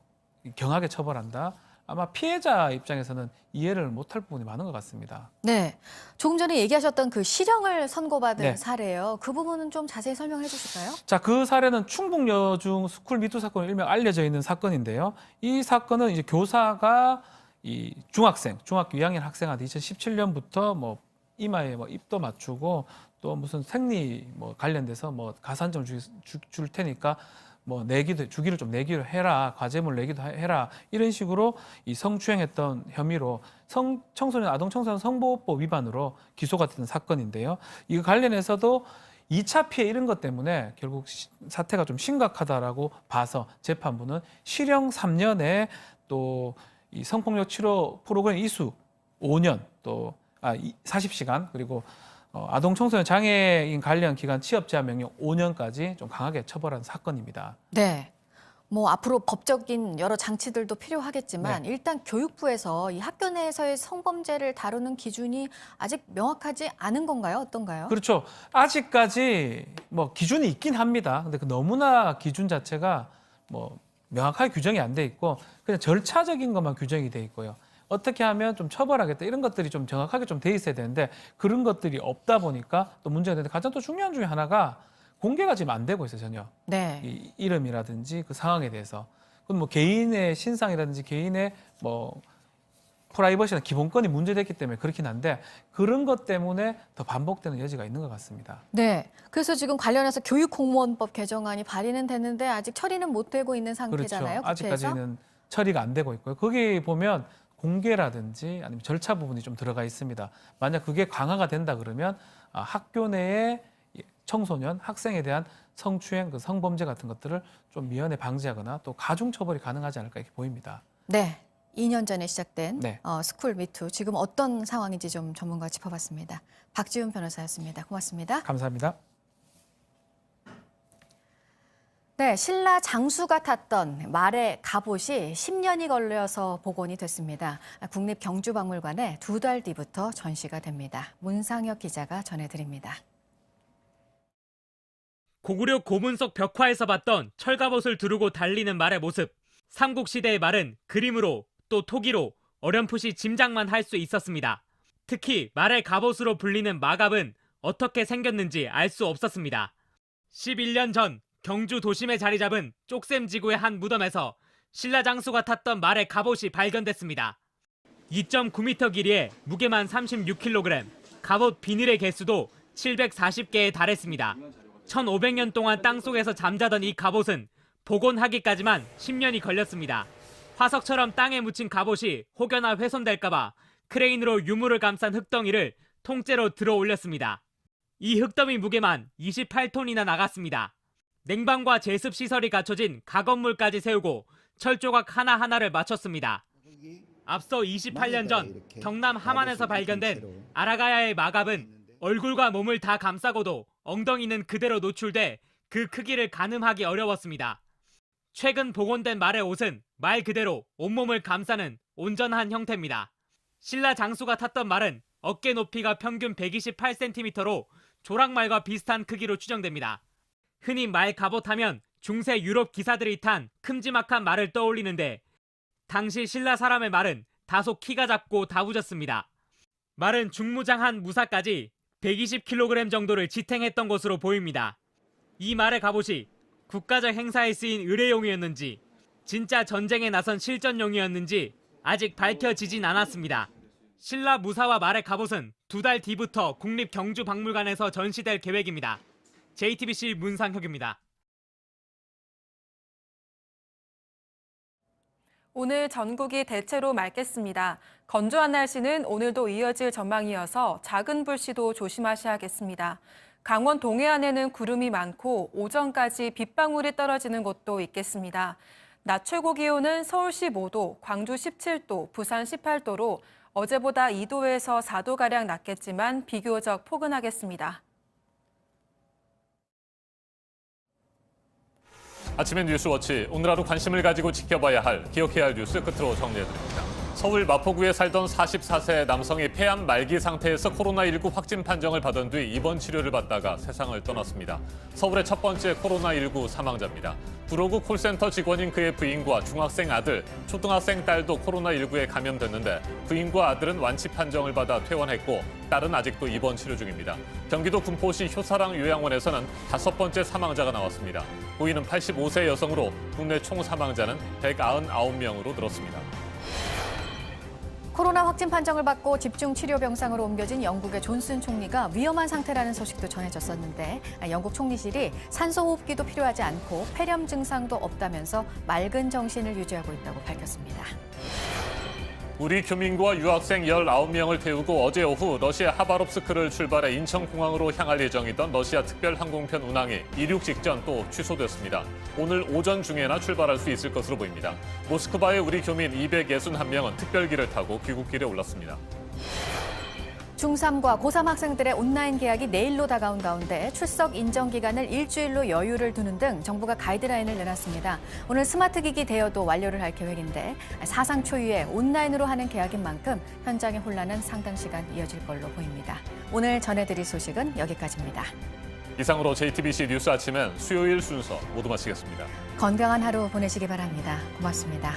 경하게 처벌한다. 아마 피해자 입장에서는 이해를 못할 부분이 많은 것 같습니다. 네. 조금 전에 얘기하셨던 그 실형을 선고받은 네. 사례요. 그 부분은 좀 자세히 설명해 주실까요? 자, 그 사례는 충북 여중 스쿨 미투 사건으로 일명 알려져 있는 사건인데요. 이 사건은 이제 교사가 이 중학생, 중학교 2학년 학생한테 2017년부터 뭐 이마에 뭐 입도 맞추고 또 무슨 생리 뭐 관련돼서 뭐 가산점 줄 테니까 뭐 주기를 좀 내기로 해라, 과제물 내기도 해라 이런 식으로 이 성추행했던 혐의로 청소년 아동 청소년 성보호법 위반으로 기소가 됐던 사건인데요. 이거 관련해서도 2차 피해 이런 것 때문에 결국 사태가 좀 심각하다라고 봐서 재판부는 실형 3년에 또 이 성폭력 치료 프로그램 이수 5년 또 40시간 그리고 아동 청소년 장애인 관련 기관 취업 제한 명령 5년까지 좀 강하게 처벌한 사건입니다. 네. 뭐 앞으로 법적인 여러 장치들도 필요하겠지만 일단 교육부에서 이 학교 내에서의 성범죄를 다루는 기준이 아직 명확하지 않은 건가요? 어떤가요? 그렇죠. 아직까지 뭐 기준이 있긴 합니다. 근데 그 너무나 기준 자체가 뭐 명확하게 규정이 안 돼 있고 그냥 절차적인 것만 규정이 돼 있고요. 어떻게 하면 좀 처벌하겠다 이런 것들이 좀 정확하게 좀 돼 있어야 되는데 그런 것들이 없다 보니까 또 문제가 되는데 가장 또 중요한 중에 하나가 공개가 지금 안 되고 있어요, 전혀. 네. 이 이름이라든지 그 상황에 대해서. 그건 뭐 개인의 신상이라든지 개인의 뭐 프라이버시나 기본권이 문제됐기 때문에 그렇긴 한데 그런 것 때문에 더 반복되는 여지가 있는 것 같습니다. 네. 그래서 지금 관련해서 교육공무원법 개정안이 발의는 됐는데 아직 처리는 못 되고 있는 상태잖아요. 그렇죠. 아직까지는 처리가 안 되고 있고요. 거기 보면 공개라든지 아니면 절차 부분이 좀 들어가 있습니다. 만약 그게 강화가 된다 그러면 학교 내에 청소년, 학생에 대한 성추행, 그 성범죄 같은 것들을 좀 미연에 방지하거나 또 가중 처벌이 가능하지 않을까 이렇게 보입니다. 네. 2년 전에 시작된 네. 스쿨 미투 지금 어떤 상황인지 좀 전문가 짚어봤습니다. 박지훈 변호사였습니다. 고맙습니다. 감사합니다. 네, 신라 장수가 탔던 말의 갑옷이 10년이 걸려서 복원이 됐습니다. 국립경주박물관에 2달 뒤부터 전시가 됩니다. 문상혁 기자가 전해드립니다. 고구려 고문석 벽화에서 봤던 철갑옷을 두르고 달리는 말의 모습. 삼국시대의 말은 그림으로 또 토기로 어렴풋이 짐작만 할 수 있었습니다. 특히 말의 갑옷으로 불리는 마갑은 어떻게 생겼는지 알 수 없었습니다. 11년 전 경주 도심에 자리 잡은 쪽샘지구의 한 무덤에서 신라 장수가 탔던 말의 갑옷이 발견됐습니다. 2.9m 길이에 무게만 36kg, 갑옷 비늘의 개수도 740개에 달했습니다. 1500년 동안 땅속에서 잠자던 이 갑옷은 복원하기까지만 10년이 걸렸습니다. 화석처럼 땅에 묻힌 갑옷이 혹여나 훼손될까봐 크레인으로 유물을 감싼 흙덩이를 통째로 들어 올렸습니다. 이 흙더미 무게만 28톤이나 나갔습니다. 냉방과 제습 시설이 갖춰진 가건물까지 세우고 철조각 하나하나를 맞췄습니다. 앞서 28년 전 경남 함안에서 발견된 아라가야의 마갑은 얼굴과 몸을 다 감싸고도 엉덩이는 그대로 노출돼 그 크기를 가늠하기 어려웠습니다. 최근 복원된 말의 옷은 말 그대로 온몸을 감싸는 온전한 형태입니다. 신라 장수가 탔던 말은 어깨 높이가 평균 128cm로 조랑말과 비슷한 크기로 추정됩니다. 흔히 말 갑옷하면 중세 유럽 기사들이 탄 큼지막한 말을 떠올리는데 당시 신라 사람의 말은 다소 키가 작고 다부졌습니다. 말은 중무장한 무사까지 120kg 정도를 지탱했던 것으로 보입니다. 이 말의 갑옷이 국가적 행사에 쓰인 의뢰용이었는지 진짜 전쟁에 나선 실전용이었는지 아직 밝혀지진 않았습니다. 신라 무사와 말의 갑옷은 2달 뒤부터 국립경주박물관에서 전시될 계획입니다. JTBC 문상혁입니다. 오늘 전국이 대체로 맑겠습니다. 건조한 날씨는 오늘도 이어질 전망이어서 작은 불씨도 조심하셔야겠습니다. 강원 동해안에는 구름이 많고 오전까지 빗방울이 떨어지는 곳도 있겠습니다. 낮 최고 기온은 서울시 15도, 광주 17도, 부산 18도로 어제보다 2도에서 4도가량 낮겠지만 비교적 포근하겠습니다. 아침의 뉴스워치, 오늘 하루 관심을 가지고 지켜봐야 할, 기억해야 할 뉴스 끝으로 정리해드립니다. 서울 마포구에 살던 44세 남성이 폐암 말기 상태에서 코로나19 확진 판정을 받은 뒤 입원 치료를 받다가 세상을 떠났습니다. 서울의 첫 번째 코로나19 사망자입니다. 구로구 콜센터 직원인 그의 부인과 중학생 아들, 초등학생 딸도 코로나19에 감염됐는데 부인과 아들은 완치 판정을 받아 퇴원했고 딸은 아직도 입원 치료 중입니다. 경기도 군포시 효사랑 요양원에서는 5번째 사망자가 나왔습니다. 부인은 85세 여성으로 국내 총 사망자는 199명으로 늘었습니다. 코로나 확진 판정을 받고 집중 치료 병상으로 옮겨진 영국의 존슨 총리가 위험한 상태라는 소식도 전해졌었는데 영국 총리실이 산소호흡기도 필요하지 않고 폐렴 증상도 없다면서 맑은 정신을 유지하고 있다고 밝혔습니다. 우리 교민과 유학생 19명을 태우고 어제 오후 러시아 하바롭스크를 출발해 인천공항으로 향할 예정이던 러시아 특별항공편 운항이 이륙 직전 또 취소됐습니다. 오늘 오전 중에나 출발할 수 있을 것으로 보입니다. 모스크바의 우리 교민 261명은 특별기를 타고 귀국길에 올랐습니다. 중3과 고3 학생들의 온라인 개학이 내일로 다가온 가운데 출석 인정 기간을 일주일로 여유를 두는 등 정부가 가이드라인을 내놨습니다. 오늘 스마트 기기 대여도 완료를 할 계획인데 사상 초유의 온라인으로 하는 개학인 만큼 현장의 혼란은 상당 시간 이어질 걸로 보입니다. 오늘 전해드릴 소식은 여기까지입니다. 이상으로 JTBC 뉴스 아침엔 수요일 순서 모두 마치겠습니다. 건강한 하루 보내시기 바랍니다. 고맙습니다.